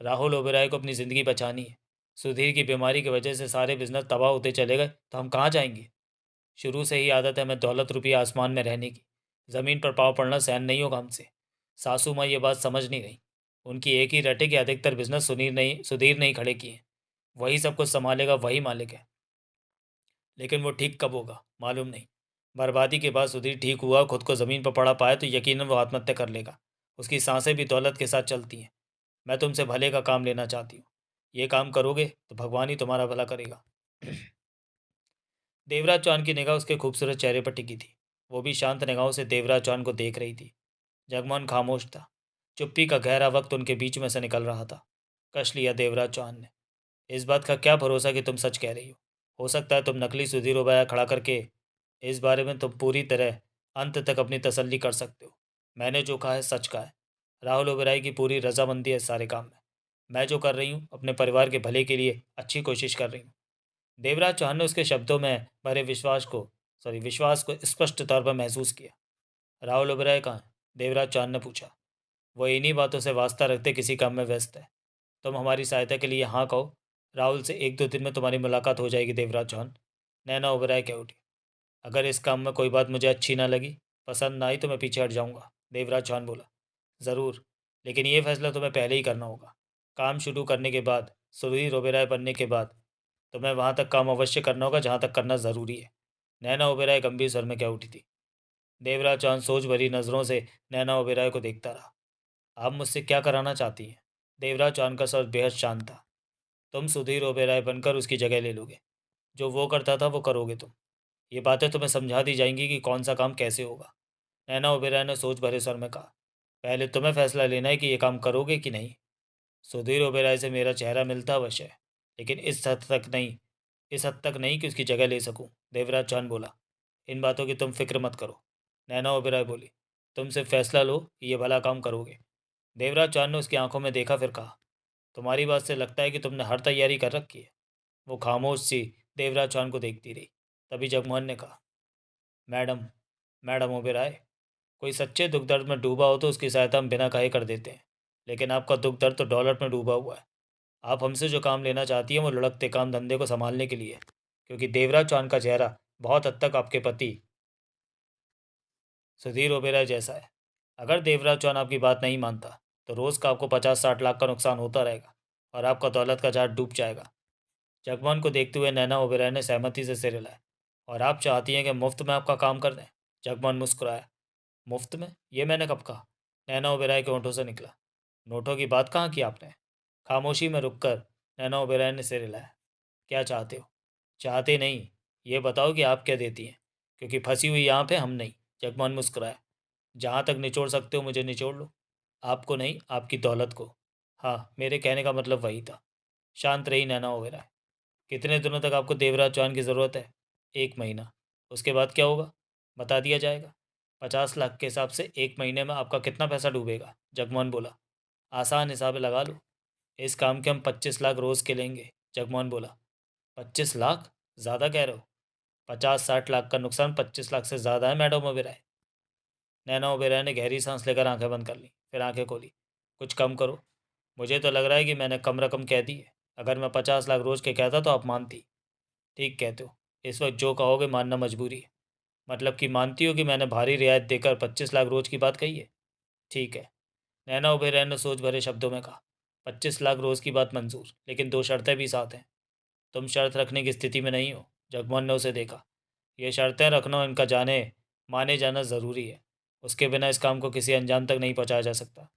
राहुल ओबेरॉय को अपनी ज़िंदगी बचानी है। सुधीर की बीमारी की वजह से सारे बिजनेस तबाह होते चले गए तो हम कहाँ जाएंगे? शुरू से ही आदत है हमें दौलत रुपया आसमान में रहने की। ज़मीन पर पाँव पड़ना सहन नहीं होगा हमसे। सासू माँ ये बात समझ नहीं गई। उनकी एक ही रटे कि अधिकतर बिजनेस सुधीर नहीं खड़े किए। वही सब कुछ संभालेगा, वही मालिक है। लेकिन वो ठीक कब होगा मालूम नहीं। बर्बादी के बाद सुधीर ठीक हुआ, खुद को ज़मीन पर पड़ा पाए तो यकीनन वो आत्महत्या कर लेगा। उसकी सांसें भी दौलत के साथ चलती हैं। मैं तुमसे भले का काम लेना चाहती हूँ। ये काम करोगे तो भगवान ही तुम्हारा भला करेगा। देवराज चौहान की निगाह उसके खूबसूरत चेहरे पर टिकी थी। वो भी शांत निगाहों से देवराज चौहान को देख रही थी। जगमोहन खामोश था। चुप्पी का गहरा वक्त उनके बीच में से निकल रहा था। कश लिया देवराज चौहान ने। इस बात का क्या भरोसा कि तुम सच कह रही हो सकता है तुम नकली सुधीर ओबराय खड़ा करके इस बारे में तुम पूरी तरह अंत तक अपनी तसल्ली कर सकते हो। मैंने जो कहा है सच कहा है। राहुल ओबराय की पूरी रजामंदी है इस सारे काम में। मैं जो कर रही हूँ अपने परिवार के भले के लिए अच्छी कोशिश कर रही हूँ। देवराज चौहान ने उसके शब्दों में भरे विश्वास को स्पष्ट तौर पर महसूस किया। राहुल ओबराय कहाँ है? देवराज चौहान ने पूछा। वो इन्हीं बातों से वास्ता रखते किसी काम में व्यस्त है। तुम हमारी सहायता के लिए हाँ कहो। राहुल से 1-2 दिन में तुम्हारी मुलाकात हो जाएगी देवराज चौहान। नैना ओबराय कह उठी। अगर इस काम में कोई बात मुझे अच्छी ना लगी, पसंद ना आई तो मैं पीछे हट जाऊंगा, देवराज चौहान बोला। ज़रूर, लेकिन ये फैसला तुम्हें पहले ही करना होगा। काम शुरू करने के बाद, सुधीर ओबेराय बनने के बाद तुम्हें वहाँ तक काम अवश्य करना होगा जहाँ तक करना ज़रूरी है। नैना ओबेराय गंभीर स्वर में कह उठी थी। देवराज चौहान सोच भरी नज़रों से नैना ओबेराय को देखता रहा। आप मुझसे क्या कराना चाहती हैं? देवराज चौहान का स्वर बेहद शांत था। तुम सुधीर ओबेराय बनकर उसकी जगह ले लोगे। जो वो करता था वो करोगे तुम। ये बातें तुम्हें समझा दी जाएंगी कि कौन सा काम कैसे होगा। नैना ओबेरॉय ने सोच भरे स्वर में कहा। पहले तुम्हें फैसला लेना है कि ये काम करोगे कि नहीं। सुधीर ओबेरॉय से मेरा चेहरा मिलता अवश्य है, लेकिन इस हद तक नहीं कि उसकी जगह ले सकूं, देवराज चौहान बोला। इन बातों की तुम फिक्र मत करो। नैना ओबेरॉय बोली। तुम सिर्फ फैसला लो कि ये भला काम करोगे। देवराज चौहान ने उसकी आंखों में देखा, फिर कहा। तुम्हारी बात से लगता है कि तुमने हर तैयारी कर रखी है। वो खामोश सी देवराज चौहान को देखती रही। तभी जगमोहन ने कहा। मैडम मैडम ओबेरॉय, कोई सच्चे दुख दर्द में डूबा हो तो उसकी सहायता हम बिना कहे कर देते हैं, लेकिन आपका दुख दर्द तो डॉलर में डूबा हुआ है। आप हमसे जो काम लेना चाहती हैं वो लुढ़कते काम धंधे को संभालने के लिए है, क्योंकि देवराज चौहान का चेहरा बहुत हद तक आपके पति सुधीर ओबेरॉय जैसा है। अगर देवराज चौहान आपकी बात नहीं मानता तो रोज़ का आपको 50-60 लाख का नुकसान होता रहेगा और आपका दौलत का जहाज डूब जाएगा। जगमोहन को देखते हुए नैना ओबेरॉय ने सहमति से सिर हिलाया। और आप चाहती हैं कि मुफ्त में आपका काम कर दें? जगमोहन मुस्कुराया। मुफ्त में? ये मैंने कब कहा? नैना ओबेरॉय के होंठों से निकला। नोटों की बात कहाँ की आपने? खामोशी में रुककर नैना ओबेरॉय ने सिर हिलाया। क्या चाहते हो? चाहते नहीं, ये बताओ कि आप क्या देती हैं, क्योंकि फंसी हुई यहाँ पे हम नहीं। जगमोहन मुस्कुराया। जहाँ तक निचोड़ सकते हो मुझे निचोड़ लो। आपको नहीं, आपकी दौलत को। हाँ, मेरे कहने का मतलब वही था। शांत रही नैना ओबेरॉय। कितने दिनों तक आपको देवराज चौहान की ज़रूरत है? 1 महीना। उसके बाद क्या होगा? बता दिया जाएगा। 50 लाख के हिसाब से 1 महीने में आपका कितना पैसा डूबेगा? जगमोहन बोला। आसान हिसाब लगा लो। इस काम के हम 25 लाख रोज़ के लेंगे। जगमोहन बोला। 25 लाख? ज़्यादा कह रहे हो? 50-60 लाख का नुकसान 25 लाख से ज़्यादा है मैडम ओबेरॉय। नैना ओबेरॉय ने गहरी सांस लेकर आंखें बंद कर ली, फिर आंखें खोली। कुछ कम करो। मुझे तो लग रहा है कि मैंने कम रकम कह दी है। अगर मैं 50 लाख रोज़ के कहता तो आप मानती। ठीक कहते हो। इस वक्त जो कहोगे मानना मजबूरी है। मतलब कि मानती हो कि मैंने भारी रियायत देकर 25 लाख रोज की बात कही है? ठीक है। नैना ओबेरॉय ने सोच भरे शब्दों में कहा। 25 लाख रोज की बात मंजूर, लेकिन 2 शर्तें भी साथ हैं। तुम शर्त रखने की स्थिति में नहीं हो। जगमोहन ने उसे देखा। ये शर्तें रखना और इनका माने जाना ज़रूरी है। उसके बिना इस काम को किसी अंजाम तक नहीं पहुंचाया जा सकता।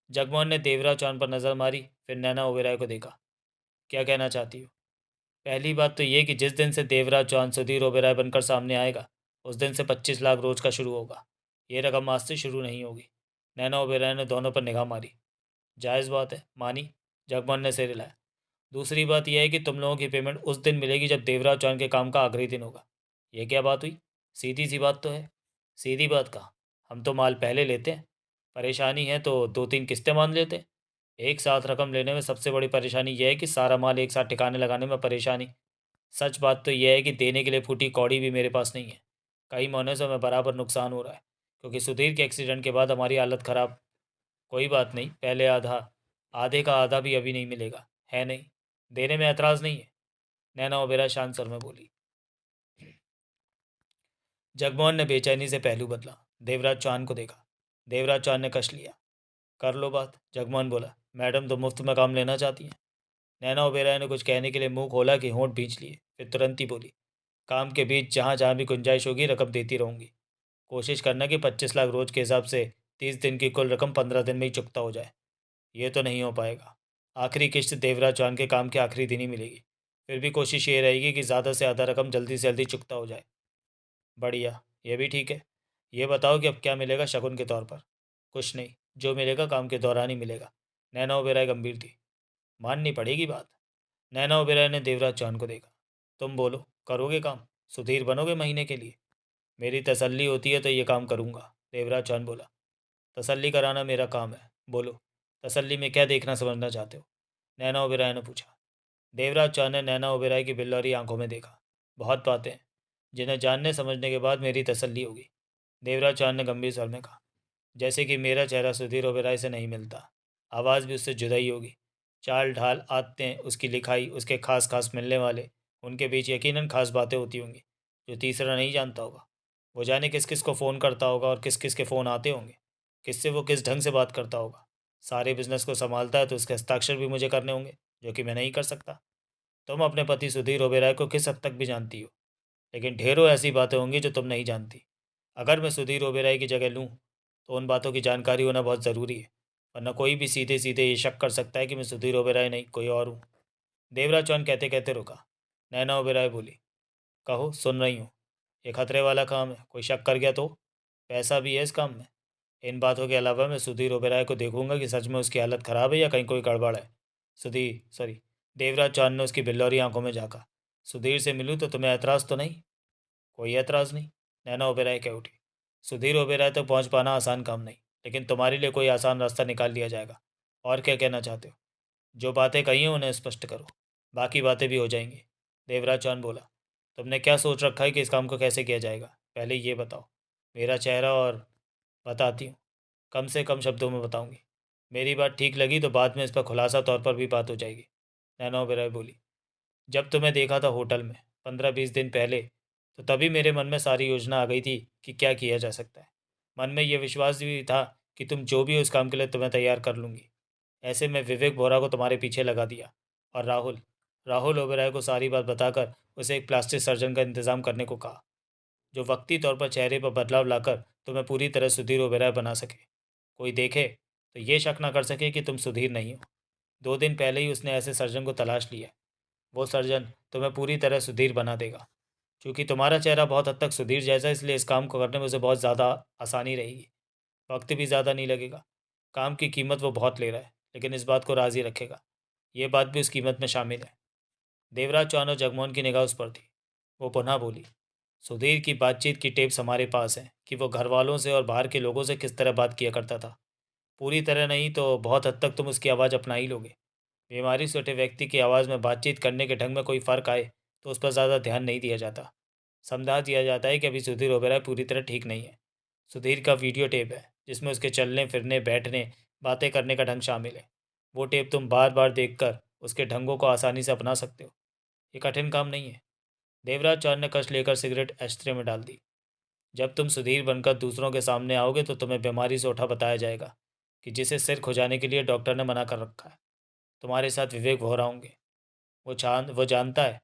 जगमोहन ने देवराज चौहान पर नज़र मारी, फिर नैना ओबेरॉय को देखा। क्या कहना चाहती हो? पहली बात तो ये कि जिस दिन से देवराज चौहान सुधीर ओबेरॉय बनकर सामने आएगा, उस दिन से 25 लाख रोज का शुरू होगा। ये रकम आज से शुरू नहीं होगी। नैना ओबेरॉय ने दोनों पर निगाह मारी। जायज़ बात है, मानी। जगमोहन ने सिर हिलाया। दूसरी बात यह है कि तुम लोगों की पेमेंट उस दिन मिलेगी जब देवराज चौहान के काम का आखिरी दिन होगा। यह क्या बात हुई? सीधी सी बात तो है। सीधी बात कहाँ? हम तो माल पहले लेते हैं। परेशानी है तो 2-3 किस्तें मान लेते हैं। एक साथ रकम लेने में सबसे बड़ी परेशानी यह है कि सारा माल एक साथ ठिकाने लगाने में परेशानी। सच बात तो यह है कि देने के लिए फूटी कौड़ी भी मेरे पास नहीं है। कई महीनों से हमें बराबर नुकसान हो रहा है, क्योंकि सुधीर के एक्सीडेंट के बाद हमारी हालत ख़राब। कोई बात नहीं, पहले आधे का आधा भी अभी नहीं मिलेगा, है नहीं? देने में एतराज़ नहीं है। नैना ओबेरॉय शांत स्वर में बोली। जगमोहन ने बेचैनी से पहलू बदला। देवराज चौहान को देखा। देवराज चौहान ने कश लिया। कर लो बात। जगमोहन बोला। मैडम तो मुफ्त में काम लेना चाहती हैं? नैना ओबेरॉय ने कुछ कहने के लिए मुंह खोला कि होंठ भींच लिए, फिर तुरंत ही बोली। काम के बीच जहाँ जहाँ भी गुंजाइश होगी रकम देती रहूँगी। कोशिश करना कि 25 लाख रोज के हिसाब से 30 दिन की कुल रकम 15 दिन में ही चुकता हो जाए। ये तो नहीं हो पाएगा। आखिरी किश्त देवराज चौहान के काम के आखिरी दिन ही मिलेगी। फिर भी कोशिश ये रहेगी कि ज़्यादा से ज़्यादा रकम जल्दी से जल्दी चुकता हो जाए। बढ़िया, ये भी ठीक है। ये बताओ कि अब क्या मिलेगा शगुन के तौर पर? कुछ नहीं, जो मिलेगा काम के दौरान ही मिलेगा। नैना ओबेरॉय गंभीर थी। माननी पड़ेगी बात। नैना ओबेरॉय ने देवराज चौहान को देखा। तुम बोलो, करोगे काम? सुधीर बनोगे महीने के लिए? मेरी तसल्ली होती है तो ये काम करूँगा, देवराज चौहान बोला। तसल्ली कराना मेरा काम है। बोलो, तसल्ली में क्या देखना समझना चाहते हो? नैना ओबेरॉय ने पूछा। देवराज चौहान ने नैना ओबेरॉय की बिल्लौरी आंखों में देखा। बहुत बातें हैं, जिन्हें जानने समझने के बाद मेरी तसल्ली होगी, देवराज चौहान ने गंभीर स्वर में कहा। जैसे कि मेरा चेहरा सुधीर ओबेरॉय से नहीं मिलता, आवाज़ भी उससे जुदा ही होगी। चाल ढाल, आदतें, उसकी लिखाई, उसके खास खास मिलने वाले, उनके बीच यकीनन खास बातें होती होंगी जो तीसरा नहीं जानता होगा। वो जाने किस किस को फ़ोन करता होगा और किस किस के फ़ोन आते होंगे, किससे वो किस ढंग से बात करता होगा। सारे बिजनेस को संभालता है तो उसके हस्ताक्षर भी मुझे करने होंगे, जो कि मैं नहीं कर सकता। तुम अपने पति सुधीर ओबेरॉय को किस हद तक भी जानती हो, लेकिन ढेरों ऐसी बातें होंगी जो तुम नहीं जानती। अगर मैं सुधीर ओबेरॉय की जगह लूँ तो उन बातों की जानकारी होना बहुत ज़रूरी है, वरना कोई भी सीधे सीधे ये शक कर सकता है कि मैं सुधीर ओबेरॉय नहीं कोई और हूँ। देवराज चौहान कहते कहते रुका। नैना ओबेरॉय बोली, कहो, सुन रही हूँ। ये खतरे वाला काम है, कोई शक कर गया तो? पैसा भी है इस काम में। इन बातों के अलावा मैं सुधीर ओबेरॉय को देखूंगा कि सच में उसकी हालत ख़राब है या कहीं कोई गड़बड़ है। सुधीर सॉरी देवराज चौहान ने उसकी बिल्लौरी आंखों में झाँका। सुधीर से मिलूँ तो तुम्हें एतराज़ तो नहीं? कोई एतराज़ नहीं, नैना ओबेरॉय कह उठी। सुधीर ओबेरॉय तक पहुंच पाना आसान काम नहीं, लेकिन तुम्हारे लिए कोई आसान रास्ता निकाल लिया जाएगा। और क्या कहना चाहते हो? जो बातें कही हैं उन्हें स्पष्ट करो, बाकी बातें भी हो जाएंगी, देवराज चौहान बोला। तुमने क्या सोच रखा है कि इस काम को कैसे किया जाएगा? पहले ये बताओ। मेरा चेहरा और बताती हूँ, कम से कम शब्दों में बताऊंगी। मेरी बात ठीक लगी तो बाद में इस पर खुलासा तौर पर भी बात हो जाएगी, नैना ओबेरॉय बोली। जब तुम्हें देखा था होटल में 15-20 दिन पहले, तो तभी मेरे मन में सारी योजना आ गई थी कि क्या किया जा सकता है। मन में यह विश्वास भी था कि तुम जो भी हो उस काम के लिए तुम्हें तैयार कर लूँगी। ऐसे में विवेक बोरा को तुम्हारे पीछे लगा दिया और राहुल राहुल ओबेरॉय को सारी बात बताकर उसे एक प्लास्टिक सर्जन का इंतज़ाम करने को कहा, जो वक्ती तौर पर चेहरे पर बदलाव लाकर तुम्हें पूरी तरह सुधीर ओबेरॉय बना सके। कोई देखे तो ये शक ना कर सके कि तुम सुधीर नहीं हो। 2 दिन पहले ही उसने ऐसे सर्जन को तलाश लिया। वो सर्जन तुम्हें पूरी तरह सुधीर बना देगा। क्योंकि तुम्हारा चेहरा बहुत हद तक सुधीर जैसा है, इसलिए इस काम को करने में उसे बहुत ज़्यादा आसानी रहेगी। वक्त भी ज़्यादा नहीं लगेगा। काम की कीमत वो बहुत ले रहा है, लेकिन इस बात को राज़ी रखेगा। ये बात भी उस कीमत में शामिल है। देवराज चौहान और जगमोहन की निगाह उस पर थी। वो पुनः बोली, सुधीर की बातचीत की टेप्स हमारे पास हैं कि वो घर वालों से और बाहर के लोगों से किस तरह बात किया करता था। पूरी तरह नहीं तो बहुत हद तक तुम उसकी आवाज़ अपना ही लोगे। बीमारी से उठे व्यक्ति की आवाज़ में बातचीत करने के ढंग में कोई फ़र्क आए तो उस पर ज़्यादा ध्यान नहीं दिया जाता। समझा दिया जाता है कि अभी सुधीर ओबेरॉय पूरी तरह ठीक नहीं है। सुधीर का वीडियो टेप है जिसमें उसके चलने फिरने बैठने बातें करने का ढंग शामिल है। वो टेप तुम बार बार देखकर उसके ढंगों को आसानी से अपना सकते हो। ये कठिन काम नहीं है। देवराज चौहान ने कश लेकर सिगरेट एस्ट्रे में डाल दी। जब तुम सुधीर बनकर दूसरों के सामने आओगे तो तुम्हें बीमारी से उठा बताया जाएगा कि जिसे सिर खुजाने के लिए डॉक्टर ने मना कर रखा है। तुम्हारे साथ विवेक हो रहा होंगे। वो जानता है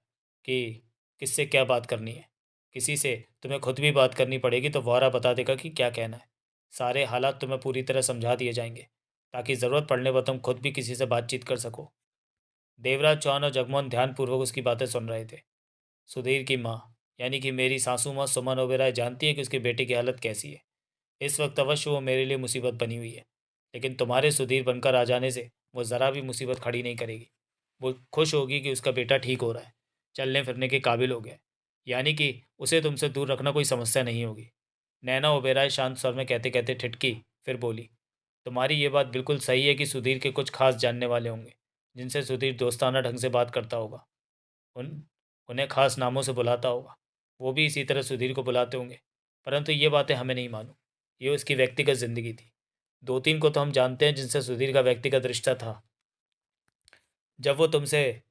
कि किससे क्या बात करनी है। किसी से तुम्हें खुद भी बात करनी पड़ेगी तो वोहरा बता देगा कि क्या कहना है। सारे हालात तुम्हें पूरी तरह समझा दिए जाएंगे ताकि ज़रूरत पड़ने पर तुम खुद भी किसी से बातचीत कर सको। देवराज चौहान और जगमोहन ध्यानपूर्वक उसकी बातें सुन रहे थे। सुधीर की माँ, यानी कि मेरी सासू माँ सुमन ओबेरॉय जानती है कि उसके बेटे की हालत कैसी है। इस वक्त अवश्य वो मेरे लिए मुसीबत बनी हुई है, लेकिन तुम्हारे सुधीर बनकर आ जाने से वो ज़रा भी मुसीबत खड़ी नहीं करेगी। वो खुश होगी कि उसका बेटा ठीक हो रहा है, चलने फिरने के काबिल हो गया है, यानी कि उसे तुमसे दूर रखना कोई समस्या नहीं होगी। नैना ओबेरॉय शांत स्वर में कहते कहते ठिठकी, फिर बोली, तुम्हारी ये बात बिल्कुल सही है कि सुधीर के कुछ खास जानने वाले होंगे जिनसे सुधीर दोस्ताना ढंग से बात करता होगा। उन उन्हें खास नामों से बुलाता होगा। वो भी इसी तरह सुधीर को बुलाते होंगे। परंतु ये बातें हमें नहीं मालूम। ये उसकी व्यक्तिगत ज़िंदगी थी। 2-3 को तो हम जानते हैं जिनसे सुधीर का व्यक्तिगत रिश्ता था। जब वो तुमसे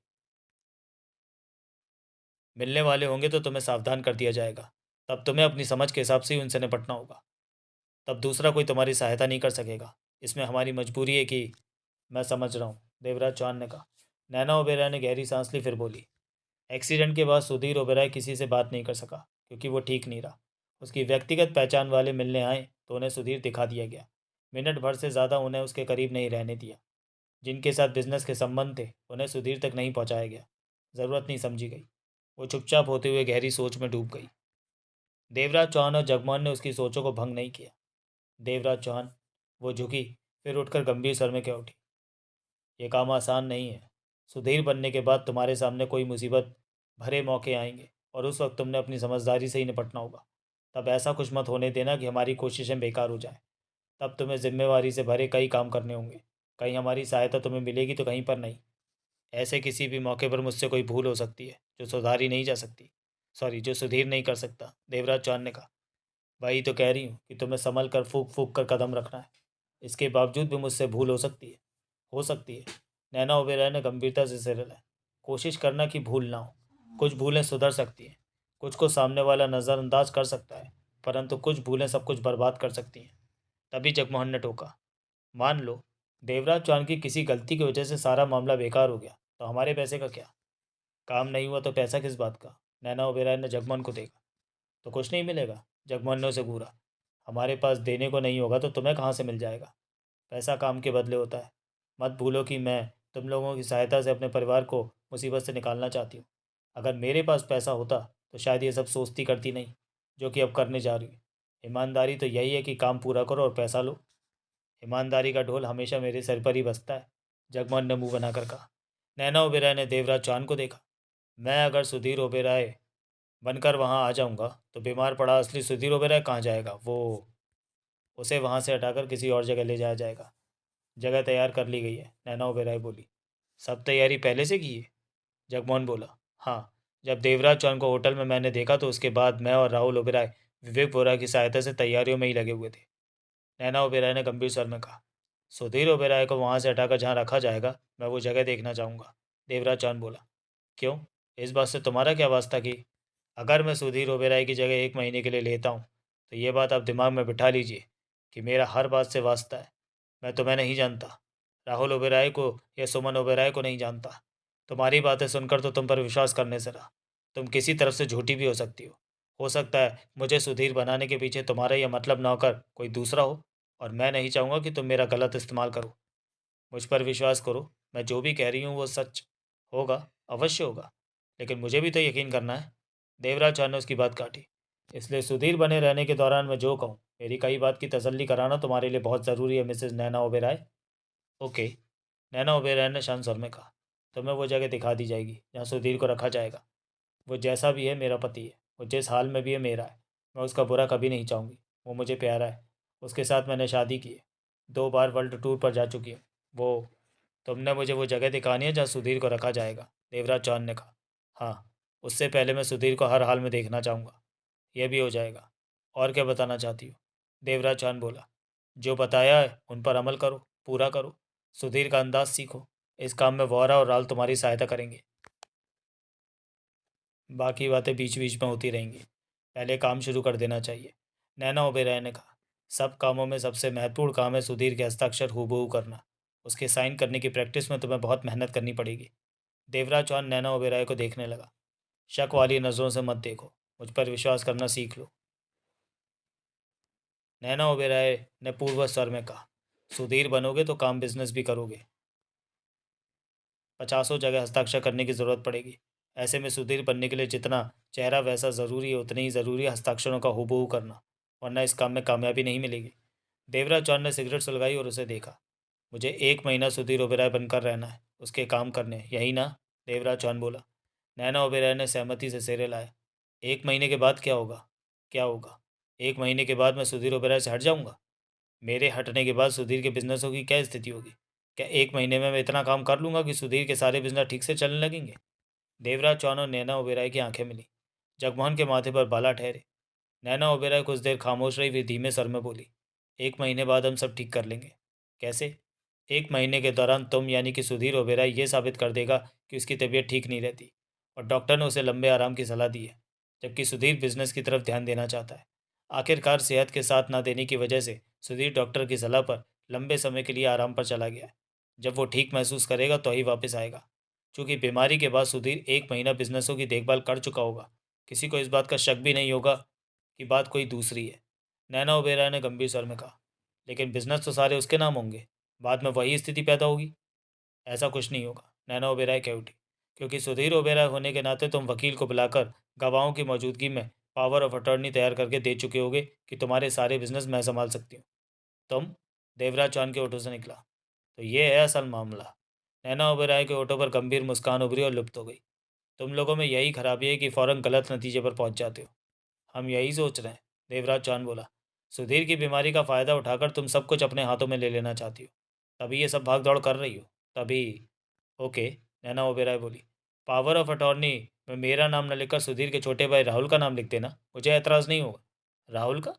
मिलने वाले होंगे तो तुम्हें सावधान कर दिया जाएगा। तब तुम्हें अपनी समझ के हिसाब से ही उनसे निपटना होगा। तब दूसरा कोई तुम्हारी सहायता नहीं कर सकेगा। इसमें हमारी मजबूरी है कि मैं समझ रहा हूँ, देवराज चौहान ने कहा। नैना ओबेरॉय ने गहरी सांस ली, फिर बोली, एक्सीडेंट के बाद सुधीर ओबेरॉय किसी से बात नहीं कर सका क्योंकि वो ठीक नहीं रहा। उसकी व्यक्तिगत पहचान वाले मिलने आए तो उन्हें सुधीर दिखा दिया गया। मिनट भर से ज़्यादा उन्हें उसके करीब नहीं रहने दिया। जिनके साथ बिजनेस के संबंध थे उन्हें सुधीर तक नहीं पहुंचाया गया। ज़रूरत नहीं समझी गई। वो चुपचाप होते हुए गहरी सोच में डूब गई। देवराज चौहान और जगमोहन ने उसकी सोचों को भंग नहीं किया। देवराज चौहान, वो झुकी, फिर उठकर गंभीर स्वर में कह उठी, ये काम आसान नहीं है। सुधीर बनने के बाद तुम्हारे सामने कोई मुसीबत भरे मौके आएंगे और उस वक्त तुमने अपनी समझदारी से ही निपटना होगा। तब ऐसा कुछ मत होने देना कि हमारी कोशिशें बेकार हो जाएं। तब तुम्हें जिम्मेवारी से भरे कई काम करने होंगे। कहीं हमारी सहायता तुम्हें मिलेगी तो कहीं पर नहीं। ऐसे किसी भी मौके पर मुझसे कोई भूल हो सकती है जो सुधारी नहीं जा सकती। सॉरी, जो सुधीर नहीं कर सकता। देवराज चौहान ने कहा, वही तो कह रही हूँ कि तुम्हें संभल कर फूक फूक कर कदम रखना है। इसके बावजूद भी मुझसे भूल हो सकती है। हो सकती है। नैना ओबेरॉय ने गंभीरता से सिर हिलाया। कोशिश करना कि भूल ना हो। कुछ भूलें सुधर सकती हैं। कुछ को सामने वाला नज़रअंदाज कर सकता है, परंतु कुछ भूलें सब कुछ बर्बाद कर सकती हैं। तभी जगमोहन ने टोका, मान लो देवराज चौहान की किसी गलती की वजह से सारा मामला बेकार हो गया, तो हमारे पैसे का क्या? काम नहीं हुआ तो पैसा किस बात का? नैना ओबेरॉय ने जगमोहन को देखा। तो कुछ नहीं मिलेगा? जगमोहन ने उसे घूरा। हमारे पास देने को नहीं होगा तो तुम्हें कहाँ से मिल जाएगा? पैसा काम के बदले होता है। मत भूलो कि मैं तुम लोगों की सहायता से अपने परिवार को मुसीबत से निकालना चाहती हूँ। अगर मेरे पास पैसा होता तो शायद ये सब सोचती करती नहीं, जो कि अब करने जा रही हूँ। ईमानदारी तो यही है कि काम पूरा करो और पैसा लो। ईमानदारी का ढोल हमेशा मेरे सर पर ही बजता है, जगमोहन ने मुंह बनाकर कहा। नैना ओबेरॉय ने देवराज चौहान को देखा। मैं अगर सुधीर ओबेरॉय बनकर वहाँ आ जाऊँगा तो बीमार पड़ा असली सुधीर ओबेरॉय कहाँ जाएगा? वो उसे वहाँ से हटाकर किसी और जगह ले जाया जाएगा। जगह तैयार कर ली गई है, नैना ओबेरॉय बोली। सब तैयारी पहले से की है? जगमोहन बोला। हाँ, जब देवराज चौहान को होटल में मैंने देखा तो उसके बाद मैं और राहुल ओबेरॉय विवेक बोरा की सहायता से तैयारियों में ही लगे हुए थे। नैना ओबेरॉय ने गंभीर स्वर में कहा, सुधीर ओबेरॉय को वहाँ से हटाकर जहाँ रखा जाएगा, मैं वो जगह देखना चाहूँगा। देवराज चौहान बोला। क्यों? इस बात से तुम्हारा क्या वास्ता कि अगर मैं सुधीर ओबेरॉय की जगह 1 महीने के लिए लेता हूँ तो ये बात आप दिमाग में बिठा लीजिए कि मेरा हर बात से वास्ता है। मैं तुम्हें नहीं जानता, राहुल ओबेरॉय को या सुमन ओबेरॉय को नहीं जानता। तुम्हारी बातें सुनकर तो तुम पर विश्वास करने से रहा। तुम किसी तरफ से झूठी भी हो सकती हो। हो सकता है मुझे सुधीर बनाने के पीछे तुम्हारा यह मतलब ना होकर कोई दूसरा हो, और मैं नहीं चाहूँगा कि तुम मेरा गलत इस्तेमाल करो। मुझ पर विश्वास करो, मैं जो भी कह रही हूँ वो सच होगा, अवश्य होगा। लेकिन मुझे भी तो यकीन करना है। देवराज चौहान ने उसकी बात काटी। इसलिए सुधीर बने रहने के दौरान मैं जो कहूँ, मेरी कई बात की तसल्ली कराना तुम्हारे लिए बहुत ज़रूरी है, मिसेज नैना ओबेरॉय। ओके, नैना ओबेरॉय ने शांत स्वर में कहा। तुम्हें वो जगह दिखा दी जाएगी जहाँ सुधीर को रखा जाएगा। वो जैसा भी है मेरा पति है, वो जिस हाल में भी है मेरा है। मैं उसका बुरा कभी नहीं चाहूँगी। वो मुझे प्यारा है। उसके साथ मैंने शादी की है। 2 बार वर्ल्ड टूर पर जा चुकी हूँ। वो तुमने मुझे वो जगह दिखानी है जहाँ सुधीर को रखा जाएगा, देवराज चौहान ने कहा। हाँ, उससे पहले मैं सुधीर को हर हाल में देखना चाहूँगा। यह भी हो जाएगा। और क्या बताना चाहती हो? देवराज चौहान बोला। जो बताया है उन पर अमल करो, पूरा करो। सुधीर का अंदाज सीखो। इस काम में वोरा और राल तुम्हारी सहायता करेंगे। बाकी बातें बीच बीच में होती रहेंगी। पहले काम शुरू कर देना चाहिए। नैना ओबेरॉय ने कहा। सब कामों में सबसे महत्वपूर्ण काम है सुधीर के हस्ताक्षर हूबहू करना। उसके साइन करने की प्रैक्टिस में तुम्हें बहुत मेहनत करनी पड़ेगी। देवराज चौहान नैना ओबेरॉय को देखने लगा। शक वाली नज़रों से मत देखो, मुझ पर विश्वास करना सीख लो। नैना ओबेरॉय ने पूर्व स्वर में कहा, सुधीर बनोगे तो काम बिजनेस भी करोगे। 50 जगह हस्ताक्षर करने की ज़रूरत पड़ेगी। ऐसे में सुधीर बनने के लिए जितना चेहरा वैसा ज़रूरी है, उतनी ही ज़रूरी है हस्ताक्षरों का हूबहू करना, वरना इस काम में कामयाबी नहीं मिलेगी। देवराज चौहान ने सिगरेट सुलगाई और उसे देखा। मुझे 1 महीना सुधीर ओबेरॉय बनकर रहना है, उसके काम करने, यही ना? देवराज चौहान बोला। नैना ओबेरॉय ने सहमति से सिर हिलाया। 1 महीने के बाद क्या होगा? क्या होगा? 1 महीने के बाद मैं सुधीर ओबेरॉय से हट जाऊंगा? मेरे हटने के बाद सुधीर के बिजनेसों की क्या स्थिति होगी? क्या 1 महीने में मैं इतना काम कर लूंगा कि सुधीर के सारे बिजनेस ठीक से चलने लगेंगे? देवराज चौहान और नैना ओबेरॉय की आंखें मिली। जगमोहन के माथे पर बाला ठहरे। नैना ओबेरॉय कुछ देर खामोश रही, फिर धीमे स्वर में बोली, 1 महीने बाद हम सब ठीक कर लेंगे। कैसे? 1 महीने के दौरान तुम यानी कि सुधीर ओबेरॉय ये साबित कर देगा कि उसकी तबीयत ठीक नहीं रहती और डॉक्टर ने उसे लंबे आराम की सलाह दी है, जबकि सुधीर बिजनेस की तरफ ध्यान देना चाहता है। आखिरकार सेहत के साथ ना देने की वजह से सुधीर डॉक्टर की सलाह पर लंबे समय के लिए आराम पर चला गया है। जब वो ठीक महसूस करेगा तो ही वापस आएगा। चूंकि बीमारी के बाद सुधीर 1 महीना बिजनेसों की देखभाल कर चुका होगा, किसी को इस बात का शक भी नहीं होगा कि बात कोई दूसरी है। नैना ओबेरॉय ने गंभीर स्वर में कहा, लेकिन बिजनेस तो सारे उसके नाम होंगे। बाद में वही स्थिति पैदा होगी। ऐसा कुछ नहीं होगा, नैना ओबेरॉय कह उठी, क्योंकि सुधीर ओबेरॉय होने के नाते तुम वकील को बुलाकर गवाहों की मौजूदगी में पावर ऑफ अटॉर्नी तैयार करके दे चुके होगे कि तुम्हारे सारे बिजनेस मैं संभाल सकती हूँ। तुम? देवराज चौहान के होठों से निकला। तो ये है असल मामला। नैना ओबेरॉय के होठों पर गंभीर मुस्कान उभरी और लुप्त हो गई। तुम लोगों में यही खराबी है कि फौरन गलत नतीजे पर पहुंच जाते हो। हम यही सोच रहे हैं, देवराज चौहान बोला। सुधीर की बीमारी का फ़ायदा उठाकर तुम सब कुछ अपने हाथों में ले लेना चाहती हो, तभी ये सब भाग दौड़ कर रही हो। तभी ओके, नैना ओबेरॉय बोली। पावर ऑफ अटॉर्नी में मेरा नाम न लिखकर सुधीर के छोटे भाई राहुल का नाम लिख देना, मुझे एतराज़ नहीं होगा। राहुल का?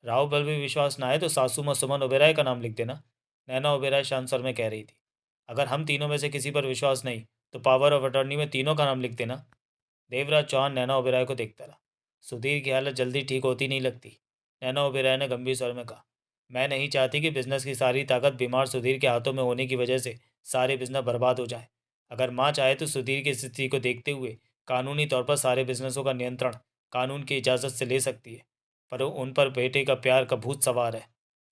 राहुल पर भी विश्वास ना है तो सासू माँ सुमन ओबेरॉय का नाम लिख देना, नैना ओबेरॉय शांत स्वर में कह रही थी। अगर हम तीनों में से किसी पर विश्वास नहीं तो पावर ऑफ अटॉर्नी में तीनों का नाम लिख देना। देवराज चौहान नैना ओबेरॉय को देखता रहा। सुधीर की हालत जल्दी ठीक होती नहीं लगती, नैना ओबेरॉय ने गंभीर स्वर में कहा। मैं नहीं चाहती कि बिजनेस की सारी ताकत बीमार सुधीर के हाथों में होने की वजह से सारे बिजनेस बर्बाद हो जाए। अगर माँ चाहे तो सुधीर की स्थिति को देखते हुए कानूनी तौर पर सारे बिजनेसों का नियंत्रण कानून की इजाज़त से ले सकती है, पर उन पर बेटे का प्यार का भूत सवार है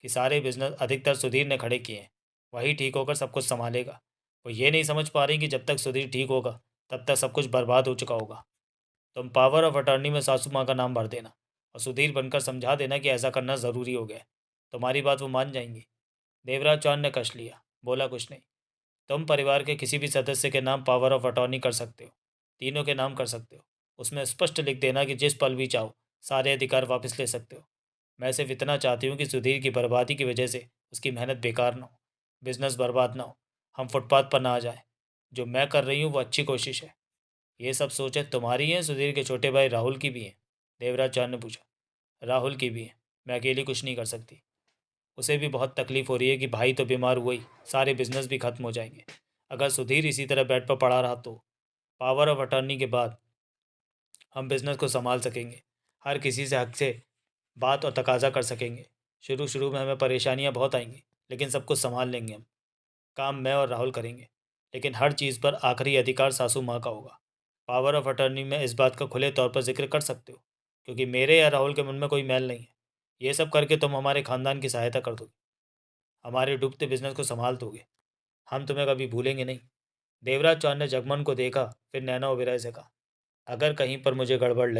कि सारे बिजनेस अधिकतर सुधीर ने खड़े किए हैं। वही ठीक होकर सब कुछ संभालेगा। वो ये नहीं समझ पा रही कि जब तक सुधीर ठीक होगा तब तक सब कुछ बर्बाद हो चुका होगा। तुम पावर ऑफ अटॉर्नी में सासू माँ का नाम भर देना और सुधीर बनकर समझा देना कि ऐसा करना ज़रूरी हो गया है। तुम्हारी बात वो मान जाएंगी। देवराज चौहान ने कश लिया, बोला कुछ नहीं। तुम परिवार के किसी भी सदस्य के नाम पावर ऑफ अटॉर्नी कर सकते हो, तीनों के नाम कर सकते हो। उसमें स्पष्ट लिख देना कि जिस पल भी चाहो सारे अधिकार वापस ले सकते हो। मैं सिर्फ इतना चाहती हूँ कि सुधीर की बर्बादी की वजह से उसकी मेहनत बेकार ना हो, बिजनेस बर्बाद ना हो, हम फुटपाथ पर ना आ जाए। जो मैं कर रही हूँ वो अच्छी कोशिश है। ये सब सोचें तुम्हारी हैं, सुधीर के छोटे भाई राहुल की भी हैं? देवराज चौहान ने पूछा। राहुल की भी है, मैं अकेली कुछ नहीं कर सकती। उसे भी बहुत तकलीफ हो रही है कि भाई तो बीमार हुआ ही, सारे बिजनेस भी खत्म हो जाएंगे। अगर सुधीर इसी तरह बेड पर पड़ा रहा तो पावर ऑफ अटर्नी के बाद हम बिजनेस को संभाल सकेंगे, हर किसी से हक से बात और तकाजा कर सकेंगे। शुरू शुरू में हमें परेशानियां बहुत आएंगी, लेकिन सब कुछ संभाल लेंगे हम। काम मैं और राहुल करेंगे, लेकिन हर चीज़ पर आखिरी अधिकार सासू माँ का होगा। पावर ऑफ अटर्नी में इस बात का खुले तौर पर जिक्र कर सकते हो, क्योंकि मेरे या राहुल के मन में कोई मैल नहीं है। ये सब करके तुम हमारे खानदान की सहायता कर दोगे, हमारे डूबते बिजनेस को संभाल दोगे। हम तुम्हें कभी भूलेंगे नहीं। देवराज चौहान ने जगमोहन को देखा, फिर नैना ओबेरॉय से कहा, अगर कहीं पर मुझे गड़बड़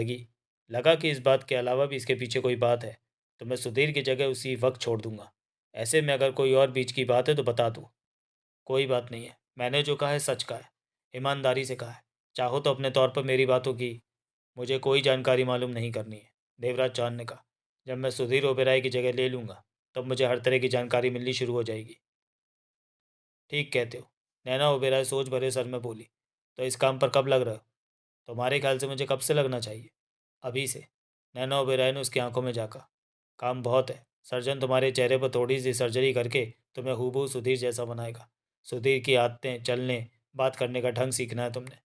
लगा कि इस बात के अलावा भी इसके पीछे कोई बात है, तो मैं सुधीर की जगह उसी वक्त छोड़ दूंगा। ऐसे में अगर कोई और बीच की बात है तो बता दो। कोई बात नहीं है, मैंने जो कहा है सच कहा है, ईमानदारी से कहा है। चाहो तो अपने तौर पर मेरी बातों की मुझे कोई जानकारी मालूम नहीं करनी है। देवराज चौहान ने कहा, जब मैं सुधीर ओबेराय की जगह ले लूँगा तब मुझे हर तरह की जानकारी मिलनी शुरू हो जाएगी। ठीक कहते हो, नैना ओबेराय सोच भरे सर में बोली। तो इस काम पर कब लग रहे हो? तुम्हारे ख्याल से मुझे कब से लगना चाहिए? अभी से, नैना ओबेराय ने उसकी आंखों में झाँका। काम बहुत है। सर्जन तुम्हारे चेहरे पर थोड़ी सी सर्जरी करके तुम्हें हूबहू सुधीर जैसा बनाएगा। सुधीर की आदतें, चलने, बात करने का ढंग सीखना है तुमने।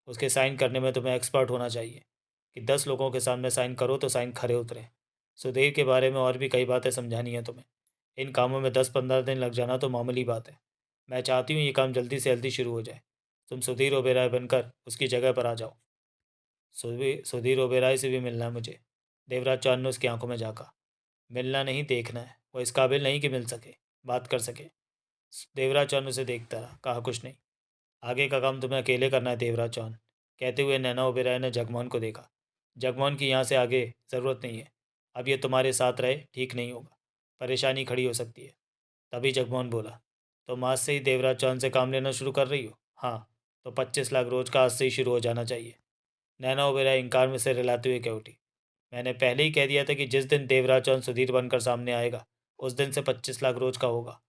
उसके साइन करने में तुम्हें एक्सपर्ट होना चाहिए कि 10 लोगों के सामने साइन करो तो साइन खरे उतरे। सुधीर के बारे में और भी कई बातें समझानी है तुम्हें। इन कामों में 10-15 दिन लग जाना तो मामूली बात है। मैं चाहती हूँ ये काम जल्दी से जल्दी शुरू हो जाए। तुम सुधीर ओबेराय बनकर उसकी जगह पर आ जाओ। सुधीर ओबेराय से भी मिलना है मुझे। देवराज चौहान ने उसकी आंखों में झाँका। मिलना नहीं, देखना है। वो इस काबिल नहीं कि मिल सके, बात कर सके। देवराज चौहान उसे देखता रहा, कहा कुछ नहीं। आगे का काम तुम्हें अकेले करना है देवराज चौहान, कहते हुए नैना ओबेराय ने जगमोहन को देखा। जगमोहन की यहाँ से आगे ज़रूरत नहीं है। अब ये तुम्हारे साथ रहे ठीक नहीं होगा, परेशानी खड़ी हो सकती है। तभी जगमोहन बोला, तुम आज से ही देवराज चौहान से काम लेना शुरू कर रही हो? हाँ, तो 25 लाख रोज का आज से ही शुरू हो जाना चाहिए। नैना ओबेराय इंकार में सिर हिलाते हुए कह उठी, मैंने पहले ही कह दिया था कि जिस दिन देवराज चौहान सुधीर बनकर सामने आएगा उस दिन से 25 लाख रोज का होगा।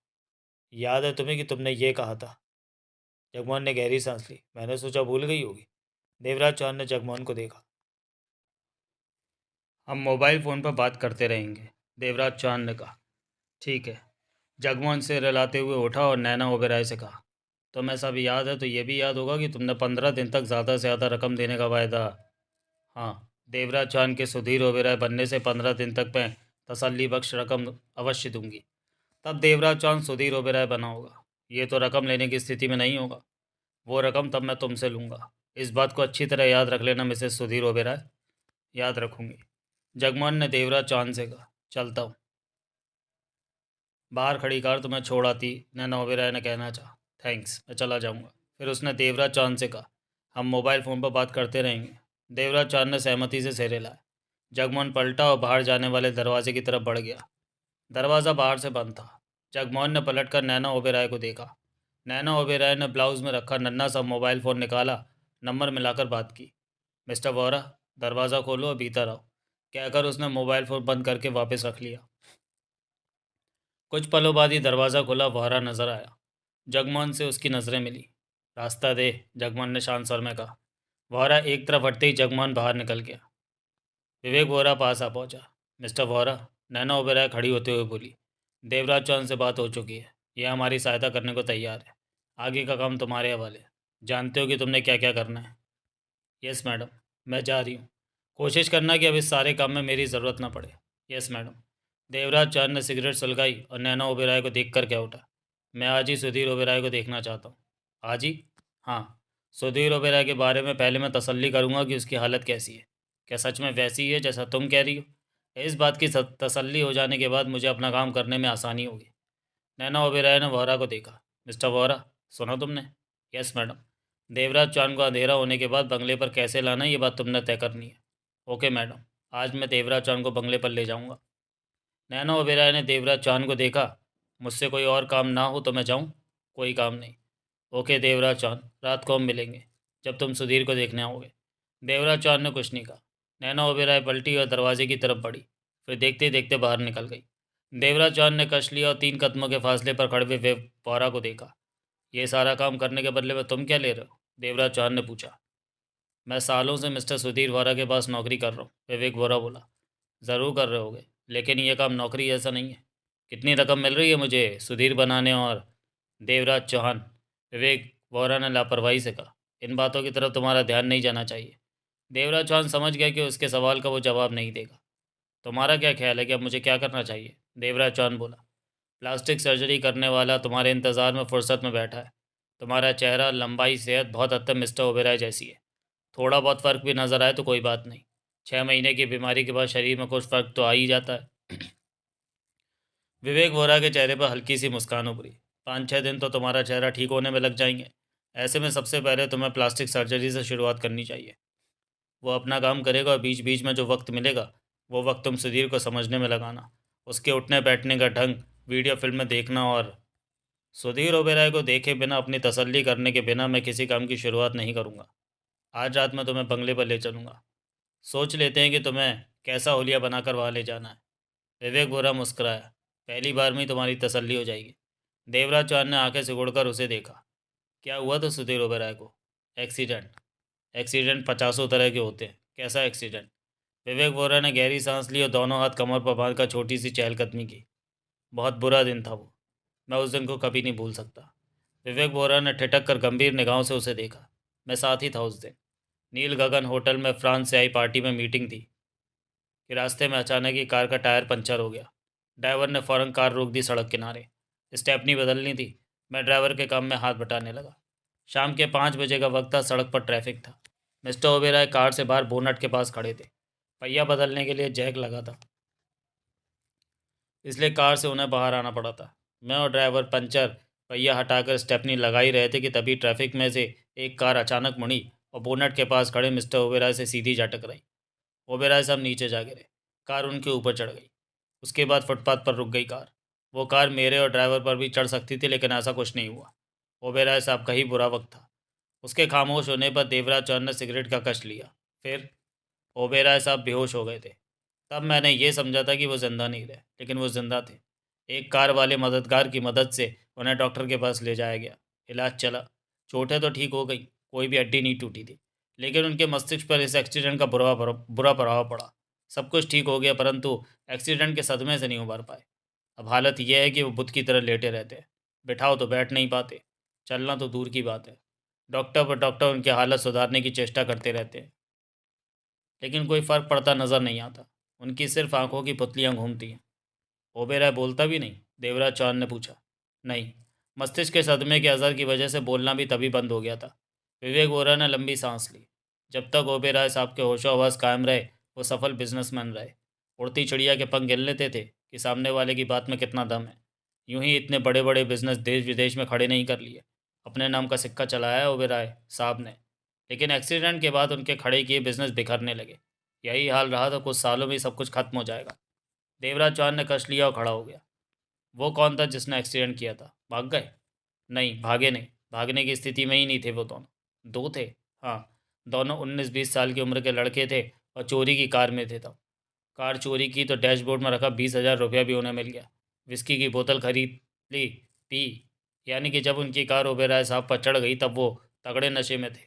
याद है तुम्हें कि तुमने ये कहा था? जगमोहन ने गहरी सांस ली। मैंने सोचा भूल गई होगी। देवराज चौहान ने जगमोहन को देखा। हम मोबाइल फ़ोन पर बात करते रहेंगे, देवराज चौहान ने कहा। ठीक है। जगमोहन सिर हिलाते हुए उठा और नैना ओबेराय से कहा, तुम्हें सब याद है तो ये भी याद होगा कि तुमने 15 दिन तक ज़्यादा से ज़्यादा रकम देने का वायदा। हाँ, देवराज चौहान के सुधीर ओबेराय बनने से 15 दिन तक मैं तसल्ली बख्श रकम अवश्य दूंगी। तब देवराज चौहान सुधीर ओबेराय बना होगा। ये तो रकम लेने की स्थिति में नहीं होगा। वो रकम तब मैं तुमसे लूँगा। इस बात को अच्छी तरह याद रख लेना मिसेस सुधीर ओबेराय। याद रखूंगी। जगमोहन ने देवराज चौहान से कहा, चलता हूँ। बाहर खड़ी कार तुम्हें छोड़ आती, नैना ओबेराय ने कहना चाहा। थैंक्स, मैं चला जाऊँगा। फिर उसने देवराज चांद से कहा, हम मोबाइल फ़ोन पर बात करते रहेंगे। देवराज चांद ने सहमति से सिर हिलाया। जगमोहन पलटा और बाहर जाने वाले दरवाजे की तरफ बढ़ गया। दरवाज़ा बाहर से बंद था। जगमोहन ने पलटकर नैना ओबेरॉय को देखा। नैना ओबेरॉय ने ब्लाउज़ में रखा नन्हा सा मोबाइल फ़ोन निकाला, नंबर मिलाकर बात की। मिस्टर वोहरा, दरवाज़ा खोलो और भीतर आओ, कहकर उसने मोबाइल फ़ोन बंद करके वापस रख लिया। कुछ पलों बाद ही दरवाज़ा खुला, वोहरा नजर आया। जगमोहन से उसकी नज़रें मिली। रास्ता दे, जगमोहन ने शांत स्वर में कहा। वोहरा एक तरफ हटते ही जगमोहन बाहर निकल गया। विवेक वोहरा पास आ पहुंचा। मिस्टर वोहरा, नैना ओबेरॉय खड़ी होते हुए बोली, देवराज चौहान से बात हो चुकी है। यह हमारी सहायता करने को तैयार है। आगे का काम तुम्हारे हवाले। जानते हो कि तुमने क्या क्या करना है। यस मैडम, मैं जा रही हूँ। कोशिश करना कि अब इस सारे काम में मेरी ज़रूरत ना पड़े। Yes madam. देवराज चांद ने सिगरेट सुलगाई और नैना ओबेरॉय को देख कर क्या उठा। मैं आज ही सुधीर ओबेरॉय को देखना चाहता हूँ। आज ही? हाँ। सुधीर ओबेरॉय के बारे में पहले मैं तसल्ली करूँगा कि उसकी हालत कैसी है। क्या सच में वैसी ही है जैसा तुम कह रही हो? इस बात की तसल्ली हो जाने के बाद मुझे अपना काम करने में आसानी होगी। नैना ओबेरॉय ने वोहरा को देखा। मिस्टर वोहरा, सुना तुमने? Yes madam. देवराज चांद को अंधेरा होने के बाद बंगले पर कैसे लाना है ये बात तुमने तय करनी है। ओके मैडम, आज मैं देवराज चांद को बंगले पर ले जाऊंगा। नैना ओबेरॉय ने देवराज चांद को देखा। मुझसे कोई और काम ना हो तो मैं जाऊं? कोई काम नहीं। ओके देवराज चांद, रात को हम मिलेंगे जब तुम सुधीर को देखने आओगे। देवराज चांद ने कुछ नहीं कहा। नैना ओबेरॉय पलटी और दरवाजे की तरफ बढ़ी, फिर देखते देखते बाहर निकल गई। देवराज चांद ने कश लिया और 3 कदमों के फासले पर खड़े हुए वोहरा को देखा। ये सारा काम करने के बदले में तुम क्या ले रहे हो? देवराज चांद ने पूछा। मैं सालों से मिस्टर सुधीर वोहरा के पास नौकरी कर रहा हूँ, विवेक वोहरा बोला। ज़रूर कर रहे होगे, लेकिन ये काम नौकरी जैसा नहीं है। कितनी रकम मिल रही है मुझे सुधीर बनाने और? देवराज चौहान, विवेक वोहरा ने लापरवाही से कहा। इन बातों की तरफ तुम्हारा ध्यान नहीं जाना चाहिए। देवराज चौहान समझ गया कि उसके सवाल का वो जवाब नहीं देगा। तुम्हारा क्या ख्याल है कि अब मुझे क्या करना चाहिए? देवराज चौहान बोला। प्लास्टिक सर्जरी करने वाला तुम्हारे इंतज़ार में फुर्सत में बैठा है। तुम्हारा चेहरा, लंबाई, सेहत बहुत हद तक मिस्टर ओबेरॉय जैसी है। थोड़ा बहुत फ़र्क भी नज़र आए तो कोई बात नहीं। 6 महीने की बीमारी के बाद शरीर में कुछ फ़र्क तो आ ही जाता है। विवेक वोरा के चेहरे पर हल्की सी मुस्कान उभरी। 5-6 दिन तो तुम्हारा चेहरा ठीक होने में लग जाएंगे। ऐसे में सबसे पहले तुम्हें प्लास्टिक सर्जरी से शुरुआत करनी चाहिए। वो अपना काम करेगा और बीच बीच में जो वक्त मिलेगा वो वक्त तुम सुधीर को समझने में लगाना। उसके उठने बैठने का ढंग वीडियो फिल्म में देखना। और सुधीर ओबेरॉय को देखे बिना, अपनी तसल्ली करने के बिना मैं किसी काम की शुरुआत नहीं करूँगा। आज रात मैं तुम्हें बंगले पर ले चलूँगा। सोच लेते हैं कि तुम्हें कैसा होलिया बनाकर वहाँ ले जाना है। विवेक बोरा मुस्कुराया। पहली बार में ही तुम्हारी तसल्ली हो जाएगी। देवराज चौहान ने आंखें सिकुड़कर उसे देखा। क्या हुआ था सुधीर ओबेरॉय को? एक्सीडेंट। एक्सीडेंट पचासों तरह के होते हैं, कैसा एक्सीडेंट? विवेक बोरा ने गहरी सांस ली और दोनों हाथ कमर पर बांधकर छोटी सी चहलकदमी की। बहुत बुरा दिन था वो। मैं उस दिन को कभी नहीं भूल सकता। विवेक बोरा ने ठिठक कर गंभीर निगाहों से उसे देखा। मैं साथ ही था उस दिन। नील गगन होटल में फ्रांस से आई पार्टी में मीटिंग थी कि रास्ते में अचानक ही कार का टायर पंचर हो गया। ड्राइवर ने फ़ौरन कार रोक दी सड़क किनारे। स्टेपनी बदलनी थी। मैं ड्राइवर के काम में हाथ बटाने लगा। शाम के 5 बजे का वक्त था। सड़क पर ट्रैफिक था। मिस्टर ओबेरॉय कार से बाहर बोनट के पास खड़े थे। पहिया बदलने के लिए जैक लगा था, इसलिए कार से उन्हें बाहर आना पड़ा था। मैं और ड्राइवर पंचर पहिया हटाकर स्टेपनी लगा ही रहे थे कि तभी ट्रैफिक में से एक कार अचानक मुड़ी और बोनट के पास खड़े मिस्टर ओबेरॉय से सीधी जा टकराई। ओबेरॉय साहब नीचे जा गिरे। कार उनके ऊपर चढ़ गई। उसके बाद फुटपाथ पर रुक गई कार। वो कार मेरे और ड्राइवर पर भी चढ़ सकती थी, लेकिन ऐसा कुछ नहीं हुआ। ओबेरॉय साहब का ही बुरा वक्त था। उसके खामोश होने पर देवराज चौहान ने सिगरेट का कश लिया। फिर ओबेरॉय साहब बेहोश हो गए थे। तब मैंने ये समझा था कि वो ज़िंदा नहीं रहे, लेकिन वो ज़िंदा थे। एक कार वाले मददगार की मदद से उन्हें डॉक्टर के पास ले जाया गया। इलाज चला। चोटें तो ठीक हो गई, कोई भी हड्डी नहीं टूटी थी, लेकिन उनके मस्तिष्क पर इस एक्सीडेंट का बुरा प्रभाव पड़ा। सब कुछ ठीक हो गया, परंतु एक्सीडेंट के सदमे से नहीं उबर पाए। अब हालत यह है कि वो बुत की तरह लेटे रहते हैं। बिठाओ तो बैठ नहीं पाते, चलना तो दूर की बात है। डॉक्टर उनकी हालत सुधारने की चेष्टा करते रहते हैं, लेकिन कोई फ़र्क पड़ता नज़र नहीं आता। उनकी सिर्फ आंखों की पुतलियां घूमती हैं। ओबेरॉय बोलता भी नहीं? देवराज चौहान ने पूछा। नहीं, मस्तिष्क के सदमे के असर की वजह से बोलना भी तभी बंद हो गया था। विवेक वोरा ने लंबी सांस ली। जब तक ओबेरॉय साहब के होशो हवास कायम रहे वो सफल बिजनेसमैन रहे। उड़ती चिड़िया के पंख गिन लेते थे कि सामने वाले की बात में कितना दम है। यूं ही इतने बड़े बड़े बिजनेस देश विदेश में खड़े नहीं कर लिए। अपने नाम का सिक्का चलाया है ओबेरॉय साहब ने, लेकिन एक्सीडेंट के बाद उनके खड़े किए बिजनेस बिखरने लगे। यही हाल रहा तो कुछ सालों में सब कुछ खत्म हो जाएगा। देवराज चौहान ने कश लिया और खड़ा हो गया। वो कौन था जिसने एक्सीडेंट किया था? भाग गए? नहीं, भागे नहीं। भागने की स्थिति में ही नहीं थे वो दोनों। दो थे? हाँ, दोनों 19-20 साल की उम्र के लड़के थे और चोरी की कार में थे तब। कार चोरी की तो डैशबोर्ड में रखा 20,000 रुपया भी उन्हें मिल गया। विस्की की बोतल खरीद ली, पी। यानी कि जब उनकी कार ओबेरॉय साहब पर चढ़ गई तब वो तगड़े नशे में थे।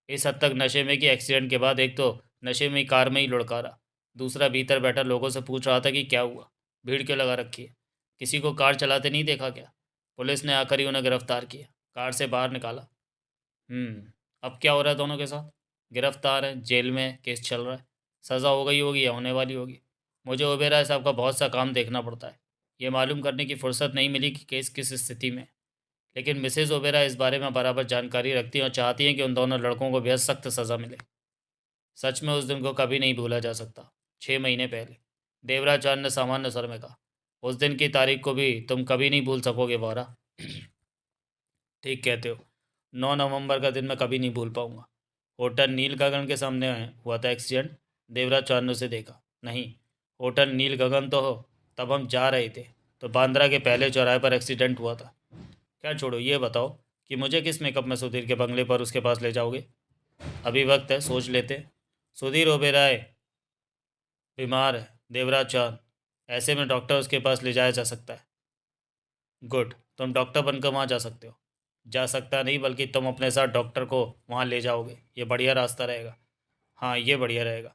इस हद तक नशे में कि एक्सीडेंट के बाद एक तो नशे में ही कार में ही लुढ़का रहा, दूसरा भीतर बैठा लोगों से पूछ रहा था कि क्या हुआ, भीड़ क्यों लगा रखी है, किसी को कार चलाते नहीं देखा क्या? पुलिस ने आकर ही उन्हें गिरफ्तार किया, कार से बाहर निकाला। अब क्या हो रहा है दोनों के साथ? गिरफ्तार है, जेल में है, केस चल रहा है। सज़ा हो गई होगी या होने वाली होगी। मुझे ओबेरॉय साहब का बहुत सा काम देखना पड़ता है। ये मालूम करने की फुर्सत नहीं मिली कि केस किस स्थिति में है। लेकिन मिसेज़ ओबेरॉय इस बारे में बराबर जानकारी रखती हैं और चाहती हैं कि उन दोनों लड़कों को बेहद सख्त सज़ा मिले। सच में उस दिन को कभी नहीं भूला जा सकता। 6 महीने पहले, देवराज चांद ने सामान्य स्वर में कहा। उस दिन की तारीख को भी तुम कभी नहीं भूल सकोगे वोरा। ठीक कहते हो। 9 नवंबर का दिन मैं कभी नहीं भूल पाऊंगा। होटल नील गगन के सामने हुआ था एक्सीडेंट? देवराज चौहान ने उसे देखा। नहीं, होटल नील गगन तो हो, तब हम जा रहे थे तो बांद्रा के पहले चौराहे पर एक्सीडेंट हुआ था। क्या छोड़ो, ये बताओ कि मुझे किस मेकअप में सुधीर के बंगले पर उसके पास ले जाओगे? अभी वक्त है, सोच लेते हैं। सुधीर ओबेरॉय बीमार है देवराज चौहान, ऐसे में डॉक्टर उसके पास ले जाया जा सकता है। गुड, तुम डॉक्टर बनकर वहाँ जा सकते हो। जा सकता नहीं, बल्कि तुम अपने साथ डॉक्टर को वहाँ ले जाओगे। ये बढ़िया रास्ता रहेगा। हाँ, ये बढ़िया रहेगा।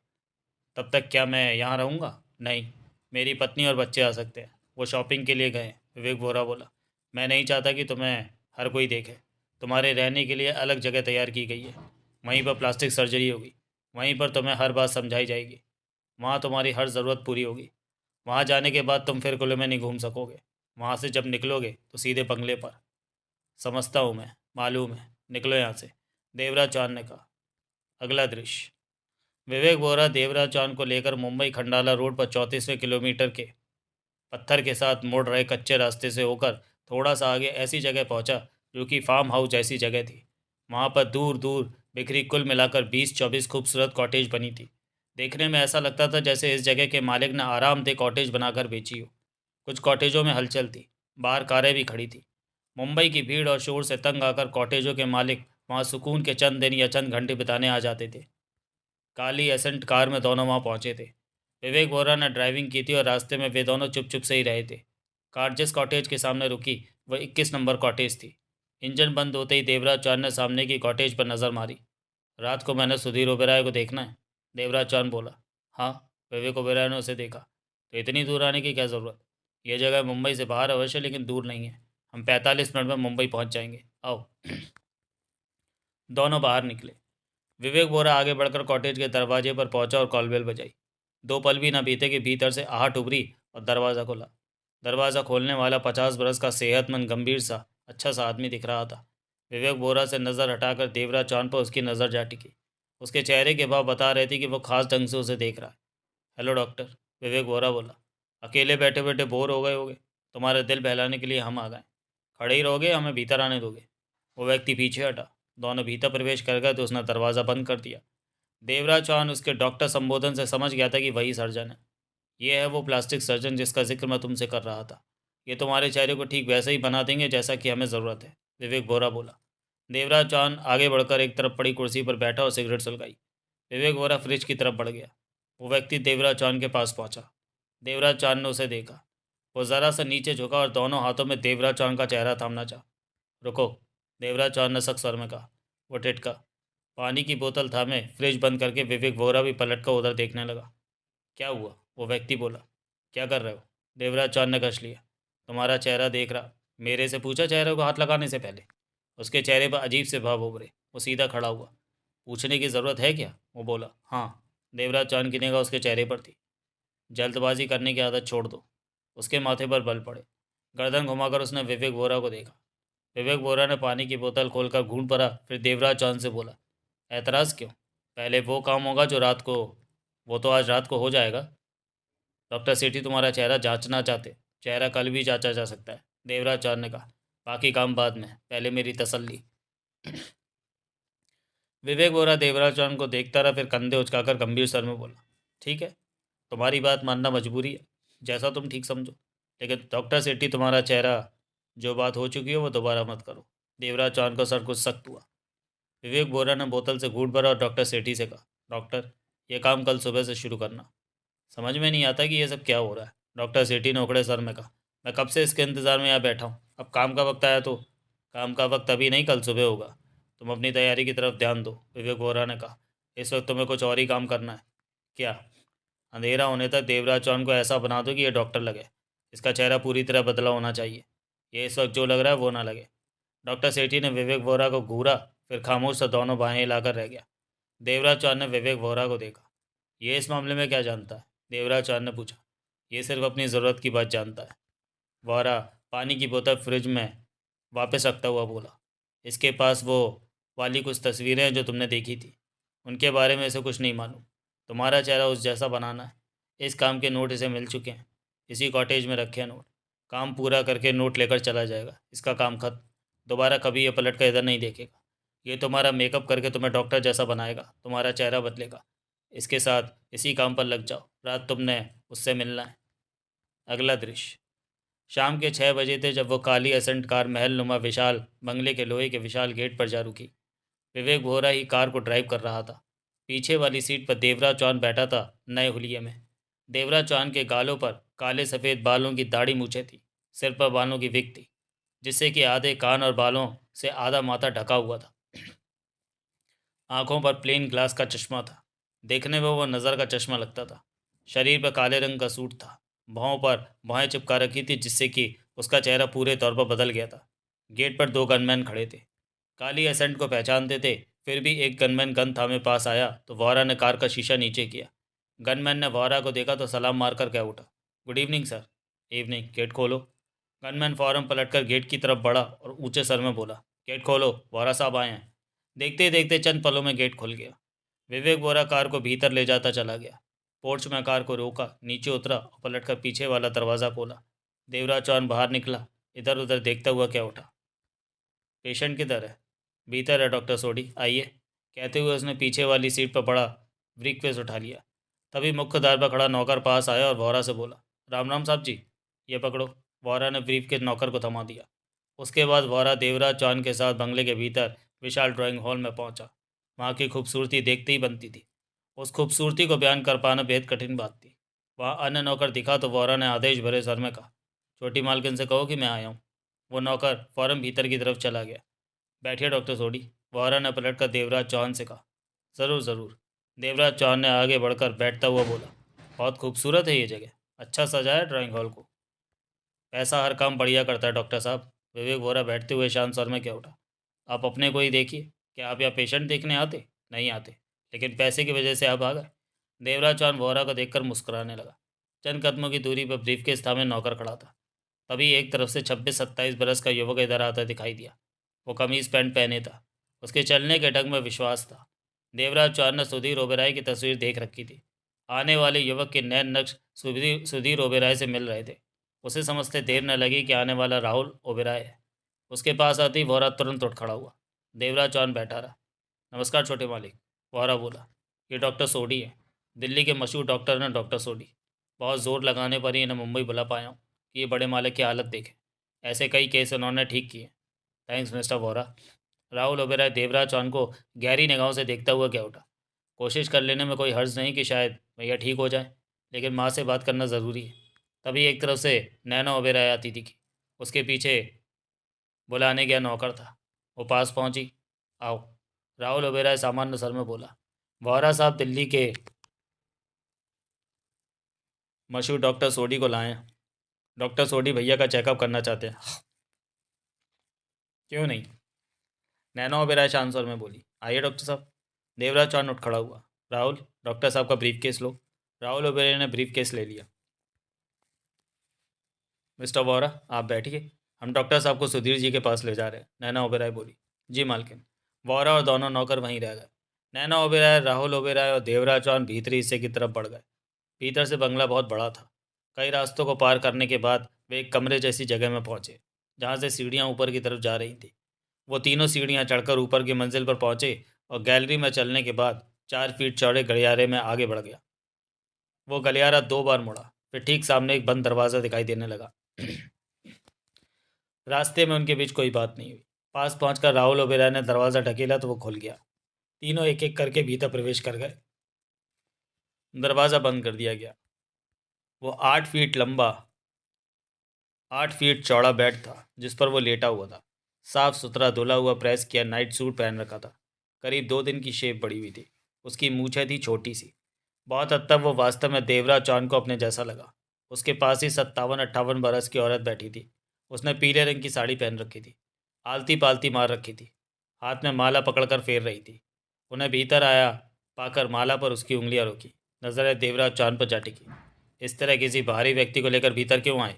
तब तक क्या मैं यहाँ रहूँगा? नहीं, मेरी पत्नी और बच्चे आ सकते हैं। वो शॉपिंग के लिए गए हैं, विवेक वोरा बोला। मैं नहीं चाहता कि तुम्हें हर कोई देखे। तुम्हारे रहने के लिए अलग जगह तैयार की गई है। वहीं पर प्लास्टिक सर्जरी होगी। वहीं पर तुम्हें हर बात समझाई जाएगी। वहाँ तुम्हारी हर ज़रूरत पूरी होगी। वहाँ जाने के बाद तुम फिर खुले में नहीं घूम सकोगे। वहाँ से जब निकलोगे तो सीधे बंगले पर। समझता हूँ मैं, मालूम है। निकलो यहाँ से, देवराज चौहान ने कहा। अगला दृश्य। विवेक बोरा देवराज चौहान को लेकर मुंबई खंडाला रोड पर 34वें किलोमीटर के पत्थर के साथ मुड़ रहे कच्चे रास्ते से होकर थोड़ा सा आगे ऐसी जगह पहुंचा जो कि फार्म हाउस जैसी जगह थी। वहां पर दूर दूर बिखरी कुल मिलाकर 20-24 खूबसूरत कॉटेज बनी थी। देखने में ऐसा लगता था जैसे इस जगह के मालिक ने आरामदेह कॉटेज बनाकर बेची हो। कुछ कॉटेजों में हलचल थी, बाहर कारें भी खड़ी थी। मुंबई की भीड़ और शोर से तंग आकर कॉटेजों के मालिक वहां सुकून के चंद दिन या चंद घंटे बिताने आ जाते थे। काली एसेंट कार में दोनों वहां पहुंचे थे। विवेक वोरा ने ड्राइविंग की थी और रास्ते में वे दोनों चुप चुप से ही रहे थे। कार जिस कॉटेज के सामने रुकी वह 21 नंबर कॉटेज थी। इंजन बंद होते ही देवराज चौहान ने सामने की कॉटेज पर नज़र मारी। रात को मैंने सुधीर ओबेरॉय को देखना है, देवराज चौहान बोला। हाँ, विवेक ओबेरॉय ने उसे देखा। तो इतनी दूर आने की क्या ज़रूरत? यह जगह मुंबई से बाहर अवश्य, लेकिन दूर नहीं है। हम 45 मिनट में मुंबई पहुंच जाएंगे। आओ। दोनों बाहर निकले। विवेक बोरा आगे बढ़कर कॉटेज के दरवाजे पर पहुंचा और कॉलबेल बजाई। 2 पल भी न बीते कि भीतर से आहट उभरी और दरवाज़ा खुला। दरवाज़ा खोलने वाला 50 बरस का सेहतमंद गंभीर सा अच्छा सा आदमी दिख रहा था। विवेक बोरा से नज़र हटाकर देवराज चौहान पर उसकी नज़र जा टिकी। उसके चेहरे के भाव बता रहे थे कि वो खास ढंग से उसे देख रहा है। हेलो डॉक्टर, विवेक बोरा बोला। अकेले बैठे बैठे बोर हो गए होगे? तुम्हारे दिल बहलाने के लिए हम आ गए। खड़े ही रहोगे, हमें भीतर आने दोगे? वो व्यक्ति पीछे हटा। दोनों भीतर प्रवेश कर गए तो उसने दरवाज़ा बंद कर दिया। देवराज चौहान उसके डॉक्टर संबोधन से समझ गया था कि वही सर्जन है। ये है वो प्लास्टिक सर्जन जिसका जिक्र मैं तुमसे कर रहा था। ये तुम्हारे चेहरे को ठीक वैसे ही बना देंगे जैसा कि हमें ज़रूरत है, विवेक बोरा बोला। देवराज चौहान आगे बढ़कर एक तरफ पड़ी कुर्सी पर बैठा और सिगरेट सुलगाई। विवेक बोरा फ्रिज की तरफ बढ़ गया। वो व्यक्ति देवराज चौहान के पास पहुंचा। देवराज चौहान ने उसे देखा। वो ज़रा सा नीचे झुका और दोनों हाथों में देवराज चौहान का चेहरा थामना चाहा। रुको, देवराज चौहान ने सख्त स्वर में कहा। वो टिटका। पानी की बोतल थामे फ्रिज बंद करके विवेक वोरा भी पलट कर उधर देखने लगा। क्या हुआ? वो व्यक्ति बोला। क्या कर रहे हो? देवराज चौहान ने कस लिया। तुम्हारा चेहरा देख रहा। मेरे से पूछा चेहरे को हाथ लगाने से पहले। उसके चेहरे पर अजीब से भाव उभरे। वो सीधा खड़ा हुआ। पूछने की ज़रूरत है क्या? वो बोला। हाँ। देवराज चौहान की निगाह उसके चेहरे पर थी। जल्दबाजी करने की आदत छोड़ दो। उसके माथे पर बल पड़े। गर्दन घुमाकर उसने विवेक वोरा को देखा। विवेक वोरा ने पानी की बोतल खोलकर घूंट भरा, फिर देवराज चौहान से बोला। ऐतराज़ क्यों? पहले वो काम होगा जो रात को, वो तो आज रात को हो जाएगा। डॉक्टर सेठी तुम्हारा चेहरा जांचना चाहते। चेहरा कल भी जांचा जा सकता है, देवराज चौहान ने कहा। बाकी काम बाद में, पहले मेरी तसल्ली। विवेक बोरा देवराज चौहान को देखता रहा, फिर कंधे उचकाकर गंभीर स्वर में बोला, ठीक है, तुम्हारी बात मानना मजबूरी है, जैसा तुम ठीक समझो। लेकिन डॉक्टर सेठी, तुम्हारा चेहरा, जो बात हो चुकी है वो दोबारा मत करो। देवराज चौहान का सर कुछ सख्त हुआ। विवेक बोरा ने बोतल से घूंट भरा और डॉक्टर सेठी से कहा, डॉक्टर, ये काम कल सुबह से शुरू करना। समझ में नहीं आता कि ये सब क्या हो रहा है। डॉक्टर सेठी ने उखड़े सर में कहा, मैं कब से इसके इंतज़ार में यहाँ बैठा हूँ, अब काम का वक्त आया तो। काम का वक्त अभी नहीं, कल सुबह होगा। तुम अपनी तैयारी की तरफ ध्यान दो, विवेक बोरा ने कहा। इस वक्त तुम्हें कुछ और ही काम करना है। क्या? अंधेरा होने तक देवराज चौहान को ऐसा बना दो कि ये डॉक्टर लगे। इसका चेहरा पूरी तरह बदला होना चाहिए। ये इस वक्त जो लग रहा है वो ना लगे। डॉक्टर सेठी ने विवेक वोरा को घूरा, फिर खामोश सा दोनों बाहें हिलाकर रह गया। देवराज चौहान ने विवेक वोरा को देखा। ये इस मामले में क्या जानता है? देवराज चौहान ने पूछा। ये सिर्फ अपनी ज़रूरत की बात जानता है। वोरा पानी की बोतल फ्रिज में वापस रखता हुआ बोला, इसके पास वो वाली कुछ तस्वीरें हैं जो तुमने देखी थी, उनके बारे में इसे कुछ नहीं मालूम। तुम्हारा चेहरा उस जैसा बनाना है। इस काम के नोट इसे मिल चुके हैं। इसी कॉटेज में रखे हैं नोट। काम पूरा करके नोट लेकर चला जाएगा। इसका काम खत्म। दोबारा कभी ये पलट कर इधर नहीं देखेगा। ये तुम्हारा मेकअप करके तुम्हें डॉक्टर जैसा बनाएगा, तुम्हारा चेहरा बदलेगा। इसके साथ इसी काम पर लग जाओ। रात तुमने उससे मिलना है। अगला दृश्य शाम के 6 बजे थे जब वो काली एसेंट कार महल नुमा विशाल बंगले के लोहे के विशाल गेट पर जा रुकी। विवेक वोरा ही कार को ड्राइव कर रहा था। पीछे वाली सीट पर देवराज चौहान बैठा था, नए हुलिये में। देवराज चौहान के गालों पर काले सफ़ेद बालों की दाढ़ी मूछें थी। सिर पर बालों की विग थी, जिससे कि आधे कान और बालों से आधा माथा ढका हुआ था। आंखों पर प्लेन ग्लास का चश्मा था। देखने में वो नज़र का चश्मा लगता था। शरीर पर काले रंग का सूट था। भौं पर भौएं चिपका रखी थी, जिससे कि उसका चेहरा पूरे तौर पर बदल गया था। गेट पर 2 गनमैन खड़े थे। काली एसेंट को पहचानते थे, फिर भी एक गनमैन गन थामे पास आया तो वोरा ने कार का शीशा नीचे किया। गनमैन ने वोरा को देखा तो सलाम मारकर कह उठा, good evening sir. Evening, gate खोलो। गनमैन फौरन पलटकर गेट की तरफ बढ़ा और ऊंचे सर में बोला, गेट खोलो, वोरा साहब आए हैं। देखते ही देखते चंद पलों में गेट खुल गया। विवेक वोरा कार को भीतर ले जाता चला गया। पोर्च में कार को रोका, नीचे उतरा और पलटकर पीछे वाला दरवाज़ा खोला। देवराज चौहान बाहर निकला, इधर उधर देखता हुआ क्या उठा, पेशेंट किधर है? भीतर है डॉक्टर सोडी, आइए। कहते हुए उसने पीछे वाली सीट पर बड़ा ब्रीफकेस उठा लिया। तभी मुख्य द्वार पर खड़ा नौकर पास आया और वोरा से बोला, राम राम साहब जी, ये पकड़ो। वोरा ने ब्रीफकेस नौकर को थमा दिया। उसके बाद वोरा देवराज चौहान के साथ बंगले के भीतर विशाल ड्राइंग हॉल में पहुंचा। वहाँ की खूबसूरती देखते ही बनती थी। उस खूबसूरती को बयान कर पाना बेहद कठिन बात थी। वहाँ अन्य नौकर दिखा तो वोरा ने आदेश भरे स्वर में कहा, छोटी मालकिन से कहो कि मैं आया हूँ। वो नौकर फौरन भीतर की तरफ चला गया। बैठिए डॉक्टर सोडी, वोरा ने पलटकर देवराज चौहान से कहा। ज़रूर ज़रूर। देवराज चौहान ने आगे बढ़कर बैठता हुआ बोला, बहुत खूबसूरत है ये जगह, अच्छा सजाया है ड्राइंग हॉल को। पैसा हर काम बढ़िया करता है डॉक्टर साहब। विवेक वोरा बैठते हुए शांत स्वर में क्या उठा, आप अपने को ही देखिए। क्या आप यहाँ पेशेंट देखने आते? नहीं आते, लेकिन पैसे की वजह से आप आ गए। देवराज चौहान वोरा को देखकर मुस्कुराने लगा। चंद कदमों की दूरी पर ब्रीफकेस थामे नौकर खड़ा था। तभी एक तरफ से 26-27 बरस का युवक इधर आता दिखाई दिया। वो कमीज़ पैंट पहने था। उसके चलने के ढंग में विश्वास था। देवराज चौहान ने सुधीर ओबेराय की तस्वीर देख रखी थी। आने वाले युवक के नैन नक्श सुधीर ओबेराय से मिल रहे थे। उसे समझते देर न लगी कि आने वाला राहुल ओबेराय है। उसके पास आती वोरा तुरंत उठ खड़ा हुआ। देवराज चौहान बैठा रहा। नमस्कार छोटे मालिक, वोरा बोला। ये डॉक्टर सोडी है, दिल्ली के मशहूर डॉक्टर हैं डॉक्टर सोडी। बहुत ज़ोर लगाने पर ही इन्हें मुंबई बुला पाया हूँ कि ये बड़े मालिक की हालत देखें। ऐसे कई केस उन्होंने ठीक किए। Thanks mister Vora. राहुल ओबेराय देवराज चौहान को गहरी निगाहों से देखता हुआ क्या उठा। कोशिश कर लेने में कोई हर्ज नहीं कि शायद भैया ठीक हो जाए, लेकिन माँ से बात करना ज़रूरी है। तभी एक तरफ से नैना ओबेराय आती दिखी। उसके पीछे बुलाने गया नौकर था। वो पास पहुंची। आओ। राहुल ओबेराय सामान्य स्वर में बोला, वोरा साहब दिल्ली के मशहूर डॉक्टर सोडी को लाए हैं। डॉक्टर सोडी भैया का चेकअप करना चाहते हैं। क्यों नहीं? नैना ओबेराय शांत स्वर में बोली, आइए डॉक्टर साहब। देवराज चौहान उठ खड़ा हुआ। राहुल, डॉक्टर साहब का ब्रीफ केस लो। राहुल ओबेराय ने ब्रीफ केस ले लिया। मिस्टर वोरा, आप बैठिए, हम डॉक्टर साहब को सुधीर जी के पास ले जा रहे हैं। नैना ओबेराय बोली। जी मालकिन। वोरा और दोनों नौकर वहीं रह गए। नैना ओबेराय, राहुल ओबेराय और देवराज चौहान भीतरी हिस्से की तरफ बढ़ गए। भीतर से बंगला बहुत बड़ा था। कई रास्तों को पार करने के बाद वे एक कमरे जैसी जगह में पहुंचे, जहां से सीढ़ियां ऊपर की तरफ जा रही थी। वो तीनों सीढ़ियां चढ़कर ऊपर की मंजिल पर पहुंचे और गैलरी में चलने के बाद 4 फीट चौड़े गलियारे में आगे बढ़ गया। वो गलियारा 2 बार मुड़ा, फिर ठीक सामने एक बंद दरवाज़ा दिखाई देने लगा। रास्ते में उनके बीच कोई बात नहीं हुई। पास पहुंचकर राहुल ओबेरॉय ने दरवाज़ा ढकेला तो वो खुल गया। तीनों एक एक करके भीतर प्रवेश कर गए। दरवाज़ा बंद कर दिया गया। वो 8 फीट लंबा 8 फीट चौड़ा बेड था जिस पर वो लेटा हुआ था। साफ सुथरा धुला हुआ प्रेस किया नाइट सूट पहन रखा था। करीब 2 दिन की शेप पड़ी हुई थी। उसकी मूछें थी छोटी सी। बहुत हद तक वो वास्तव में देवराज चौहान को अपने जैसा लगा। उसके पास ही 57-58 बरस की औरत बैठी थी। उसने पीले रंग की साड़ी पहन रखी थी, आलती पालती मार रखी थी, हाथ में माला पकड़कर फेर रही थी। उन्हें भीतर आया पाकर माला पर उसकी उंगलियां रोकी। नजरें देवराज चौहान पर जा टिकी। इस तरह किसी बाहरी व्यक्ति को लेकर भीतर क्यों आए?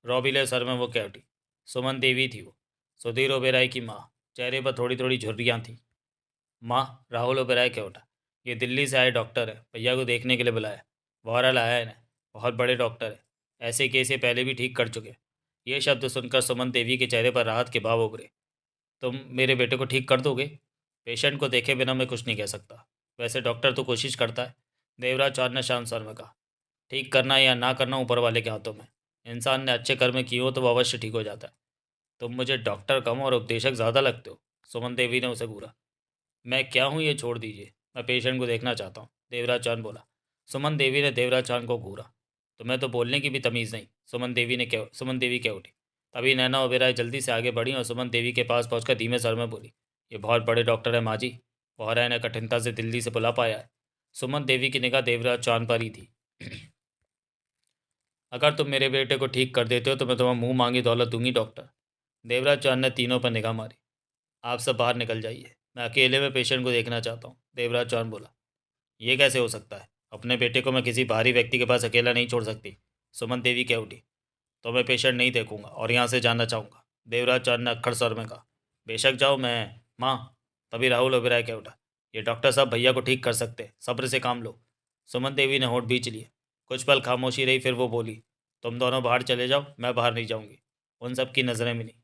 रौबीले सर में वो कह उठी। सुमन देवी थी वो, सुधीर ओबेराय की माँ। चेहरे पर थोड़ी थोड़ी झुर्रियाँ थीं। माँ, राहुल ओबेराय कह उठा। ये दिल्ली से आए डॉक्टर है, भैया को देखने के लिए बुलाया। बहरहाल आया है ना, बहुत बड़े डॉक्टर है, ऐसे केस ये पहले भी ठीक कर चुके। ये शब्द सुनकर सुमन देवी के चेहरे पर राहत के भाव उभरे। तुम मेरे बेटे को ठीक कर दोगे? पेशेंट को देखे बिना मैं कुछ नहीं कह सकता। वैसे डॉक्टर तो कोशिश करता है, देवराज चौहान ने शांत स्वर में कहा। ठीक करना या ना करना ऊपर वाले के हाथों में। इंसान ने अच्छे कर्म किए हो तो वो अवश्य ठीक हो जाता है। तुम मुझे डॉक्टर कम और उपदेशक ज़्यादा लगते हो। सुमन देवी ने उसे घूरा। मैं क्या हूँ ये छोड़ दीजिए, मैं पेशेंट को देखना चाहता हूँ, देवराज चौहान बोला। सुमन देवी ने देवराज चौहान को घूरा। तुम्हें तो बोलने की भी तमीज़ नहीं, सुमन देवी कह उठी। तभी नैना ओबेराय जल्दी से आगे बढ़ी और सुमन देवी के पास पहुंचकर धीमे स्वर में बोली। ये बहुत बड़े डॉक्टर है माँ जी, ओबेराय ने कठिनता से दिल्ली से बुला पाया है। सुमन देवी की निगाह देवराज चौहान पर ही थी। अगर तुम मेरे बेटे को ठीक कर देते हो तो मैं तुम्हें मुंह मांगी दौलत दूंगी डॉक्टर। देवराज चौहान ने तीनों पर निगाह मारी। आप सब बाहर निकल जाइए, मैं अकेले में पेशेंट को देखना चाहता हूँ, देवराज चौहान बोला। ये कैसे हो सकता है? अपने बेटे को मैं किसी बाहरी व्यक्ति के पास अकेला नहीं छोड़ सकती, सुमन देवी कह उठी। तो मैं पेशेंट नहीं देखूंगा और यहाँ से जाना चाहूँगा, देवराज चौहान ने अक्खड़ स्वर में कहा। बेशक जाओ, मैं माँ। तभी राहुल ओबेराय कह उठा। ये डॉक्टर साहब भैया को ठीक कर सकते, सब्र से काम लो। सुमन देवी ने होठ बीच लिए। कुछ पल खामोशी रही, फिर वो बोली। तुम दोनों बाहर चले जाओ, मैं बाहर नहीं जाऊँगी। उन सब की नज़रें मिली।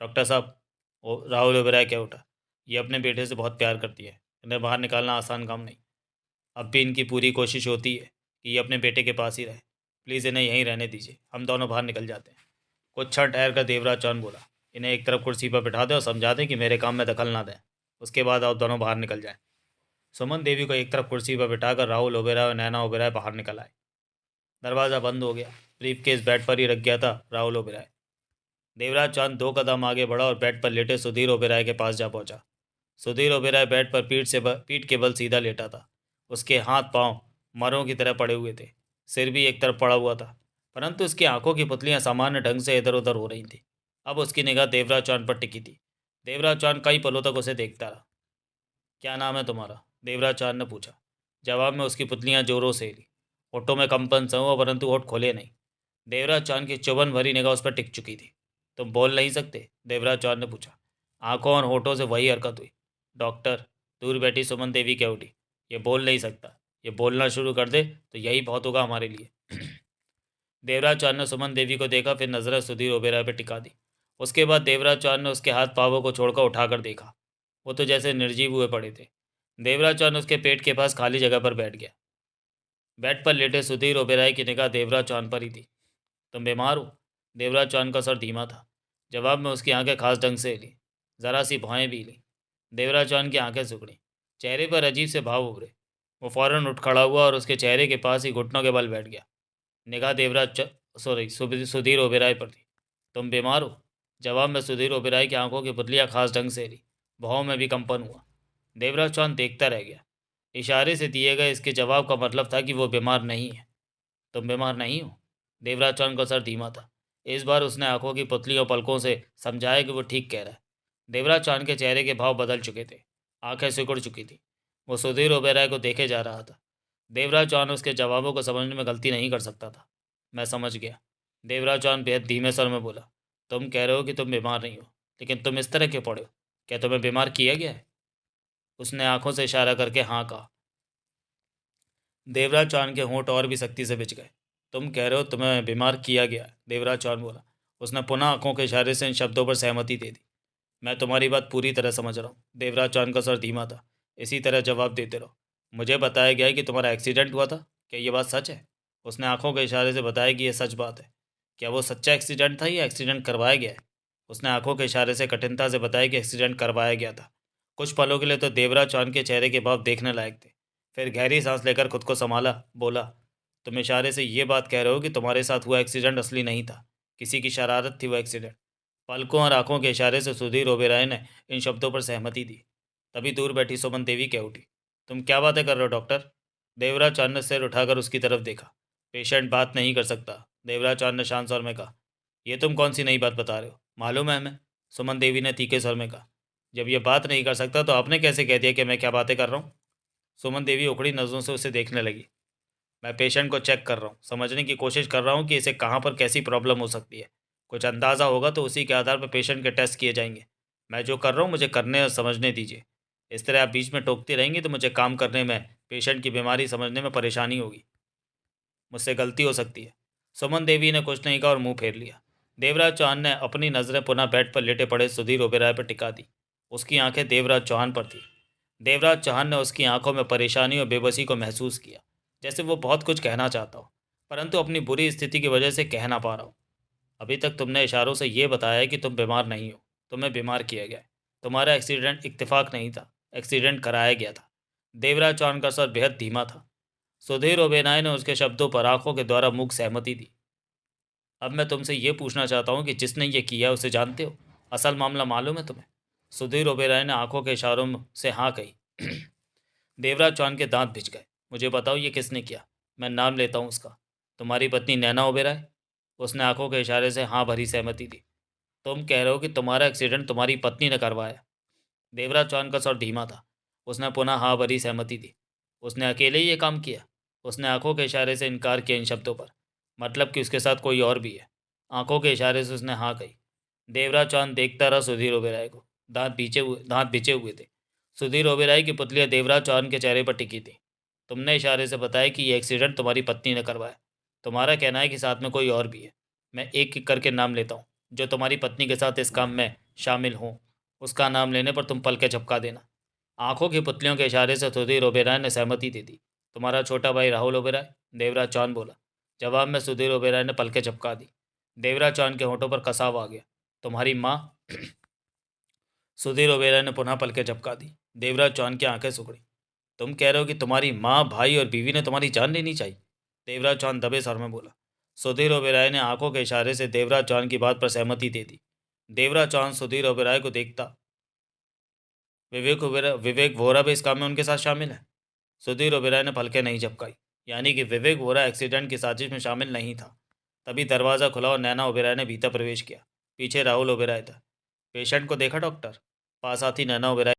डॉक्टर साहब, राहुल ओबेराय कह उठा। ये अपने बेटे से बहुत प्यार करती है, इन्हें बाहर निकालना आसान काम नहीं। अब भी इनकी पूरी कोशिश होती है कि ये अपने बेटे के पास ही रहे। प्लीज़ इन्हें यहीं रहने दीजिए, हम दोनों बाहर निकल जाते हैं। कुछ क्षण ठहर कर देवराज चौहान बोला। इन्हें एक तरफ कुर्सी पर बिठा दें और समझा दें कि मेरे काम में दखल ना दें, उसके बाद आप दोनों बाहर निकल जाएं। सुमन देवी को एक तरफ कुर्सी पर बिठाकर राहुल ओबेराय और नैना ओबेराय बाहर निकल आए। दरवाज़ा बंद हो गया। ब्रीफकेस बेड पर ही रख गया था राहुल ओबेराय। देवराज चौहान 2 कदम आगे बढ़ा और बेड पर लेटे सुधीर ओबेराय के पास जा पहुंचा। सुधीर ओबेराय बेड पर पीठ के बल सीधा लेटा था। उसके हाथ पांव मरों की तरह पड़े हुए थे। सिर भी एक तरफ पड़ा हुआ था, परंतु उसकी आंखों की पुतलियां सामान्य ढंग से इधर उधर हो रही थीं। अब उसकी निगाह देवराज चौहान पर टिकी थी। देवराज चौहान कई पलों तक उसे देखता रहा। क्या नाम है तुम्हारा? देवराज चौहान ने पूछा। जवाब में उसकी पुतलियां जोरों से हिली। होठों में कंपन सा हुआ, परंतु होठ खोले नहीं। देवराज चौहान की चुभन भरी निगाह उस पर टिक चुकी थी। तुम बोल नहीं सकते? देवराज चौहान ने पूछा। आंखों और होठों से वही हरकत हुई। डॉक्टर, दूर बैठी सुमन देवी कह उठी। ये बोल नहीं सकता, ये बोलना शुरू कर दे तो यही बहुत होगा हमारे लिए। देवराज चौहान ने सुमन देवी को देखा, फिर नजरें सुधीर ओबेराय पर टिका दी। उसके बाद देवराज चौहान ने उसके हाथ पावों को छोड़कर उठाकर देखा। वो तो जैसे निर्जीव हुए पड़े थे। देवराज चौहान उसके पेट के पास खाली जगह पर बैठ गया। बेड पर लेटे सुधीर ओबेराय की निगाह देवराज चौहान पर ही थी। तुम बीमार हो? देवराज चौहान का सर धीमा था। जवाब में उसकी आंखें खास ढंग से हिली, जरा सी भौएं भी हिली। देवराज चौहान की आंखें सिकुड़ी। चेहरे पर अजीब से भाव उभरे। वो फौरन उठ खड़ा हुआ और उसके चेहरे के पास ही घुटनों के बल बैठ गया। निगाह सुधीर ओबेराय पर थी। तुम बीमार हो? जवाब में सुधीर ओबेराय की आंखों की पुतलियां खास ढंग से हिली। भाव में भी कंपन हुआ। देवराज चौहान देखता रह गया। इशारे से दिए गए इसके जवाब का मतलब था कि वो बीमार नहीं है। तुम बीमार नहीं हो? देवराज चौहान का सर धीमा था। इस बार उसने आंखों की पुतली और पलकों से समझाया कि वो ठीक कह रहा है। देवराज चौहान के चेहरे के भाव बदल चुके थे। आंखें सिकुड़ चुकी थी। वो सुधीर ओबेराय को देखे जा रहा था। देवराज चौहान उसके जवाबों को समझने में गलती नहीं कर सकता था। मैं समझ गया, देवराज चौहान बेहद धीमे स्वर में बोला। तुम कह रहे हो कि तुम बीमार नहीं हो, लेकिन तुम इस तरह क्यों पड़े हो? क्या तुम्हें बीमार किया गया है? उसने आंखों से इशारा करके हाँ कहा। देवराज चौहान के होंठ और भी सख्ती से बिछ गए। तुम कह रहे हो तुम्हें बीमार किया गया है, देवराज चौहान बोला। उसने पुनः आंखों के इशारे से इन शब्दों पर सहमति दे दी। मैं तुम्हारी बात पूरी तरह समझ रहा हूँ। देवराज चौहान का सर धीमा था। इसी तरह जवाब देते रहो। मुझे बताया गया है कि तुम्हारा एक्सीडेंट हुआ था, क्या ये बात सच है? उसने आंखों के इशारे से बताया कि यह सच बात है। क्या वो सच्चा एक्सीडेंट था या एक्सीडेंट करवाया गया है? उसने आंखों के इशारे से कठिनता से बताया कि एक्सीडेंट करवाया गया था। कुछ पलों के लिए तो देवराज चौहान के चेहरे के भाव देखने लायक थे। फिर गहरी सांस लेकर खुद को संभाला, बोला, तुम इशारे से ये बात कह रहे हो कि तुम्हारे साथ हुआ एक्सीडेंट असली नहीं था, किसी की शरारत थी वो एक्सीडेंट? पलकों और आंखों के इशारे से सुधीर ओबेरॉय ने इन शब्दों पर सहमति दी। तभी दूर बैठी सुमन देवी कह उठी, तुम क्या बातें कर रहे हो डॉक्टर? देवराज चौहान ने सिर उठाकर उसकी तरफ देखा। पेशेंट बात नहीं कर सकता, देवराज चौहान ने शांत स्वर में कहा। ये तुम कौन सी नई बात बता रहे हो? मालूम है हमें, सुमन देवी ने तीखे स्वर में कहा। जब ये बात नहीं कर सकता तो आपने कैसे कह दिया कि मैं क्या बातें कर रहा हूँ? सुमन देवी उखड़ी नज़रों से उसे देखने लगी। मैं पेशेंट को चेक कर रहा हूँ, समझने की कोशिश कर रहा हूँ कि इसे कहाँ पर कैसी प्रॉब्लम हो सकती है। कुछ अंदाज़ा होगा तो उसी के आधार पर पेशेंट के टेस्ट किए जाएंगे। मैं जो कर रहा हूँ मुझे करने और समझने दीजिए। इस तरह आप बीच में टोकती रहेंगी तो मुझे काम करने में, पेशेंट की बीमारी समझने में परेशानी होगी। मुझसे गलती हो सकती है। सुमन देवी ने कुछ नहीं कहा और मुंह फेर लिया। देवराज चौहान ने अपनी नज़रें पुनः बेड पर लेटे पड़े सुधीर ओबेरॉय पर टिका दी। उसकी आंखें देवराज चौहान पर थी। देवराज चौहान ने उसकी आंखों में परेशानी और बेबसी को महसूस किया, जैसे वो बहुत कुछ कहना चाहता हो, परंतु अपनी बुरी स्थिति की वजह से कह ना पा रहा हो। अभी तक तुमने इशारों से ये बताया है कि तुम बीमार नहीं हो, तुम्हें बीमार किया गया है। तुम्हारा एक्सीडेंट इत्तेफाक नहीं था, एक्सीडेंट कराया गया था। देवराज चौहान का स्वर बेहद धीमा था। सुधीर ओबेरॉय ने उसके शब्दों पर आंखों के द्वारा मूक सहमति दी। अब मैं तुमसे ये पूछना चाहता हूँ कि जिसने ये किया उसे जानते हो? असल मामला मालूम है तुम्हें? सुधीर ओबेरॉय ने आंखों के इशारों से हाँ कही। देवराज चौहान के दांत भिज गए। मुझे बताओ ये किसने किया? मैं नाम लेता हूँ उसका। तुम्हारी पत्नी नैना ओबेरॉय? उसने आंखों के इशारे से हाँ भरी सहमति दी। तुम कह रहे हो कि तुम्हारा एक्सीडेंट तुम्हारी पत्नी ने करवाया? देवराज चौहान का स्वर धीमा था। उसने पुनः हाँ भरी सहमति दी। उसने अकेले ही ये काम किया? उसने आंखों के इशारे से इनकार किया इन शब्दों पर। मतलब कि उसके साथ कोई और भी है? आंखों के इशारे से उसने हाँ कही। देवराज चौहान देखता रहा सुधीर ओबेरॉय को। दांत बिछे हुए थे। सुधीर ओबेरॉय की पुतलियाँ देवराज चौहान के चेहरे पर टिकी थी। तुमने इशारे से बताया कि यह एक्सीडेंट तुम्हारी पत्नी ने करवाया। तुम्हारा कहना है कि साथ में कोई और भी है। मैं एक एक करके नाम लेता हूँ जो तुम्हारी पत्नी के साथ इस काम में शामिल हों। उसका नाम लेने पर तुम पल के झपका देना। आंखों की पुतलियों के इशारे से सुधीर ओबेरॉय ने सहमति दे दी। तुम्हारा छोटा भाई राहुल ओबेरॉय? देवराज चौहान बोला। जवाब में सुधीर ओबेरॉय ने पलकें झपका दी। देवराज चौहान के होठों पर कसाव आ गया। तुम्हारी माँ? सुधीर ओबेरॉय ने पुनः पलकें झपका दी। देवराज चौहान की आंखें सुखड़ी। तुम कह रहे हो कि तुम्हारी माँ, भाई और बीवी ने तुम्हारी जान लेनी चाहिए? देवराज चौहान दबे स्वर में बोला। सुधीर ओबेरॉय ने आंखों के इशारे से देवराज चौहान की बात पर सहमति दे दी। देवराज चौहान सुधीर ओबेरॉय को देखता। विवेक वोरा भी इस काम में उनके साथ शामिल है? सुधीर ओबेरॉय ने पलकें नहीं झपकाई। यानी कि विवेक वोरा एक्सीडेंट की साजिश में शामिल नहीं था। तभी दरवाज़ा खुला और नैना ओबेरॉय ने भीतर प्रवेश किया। पीछे राहुल ओबेरॉय था। पेशेंट को देखा डॉक्टर? पास आती नैना ओबेरॉय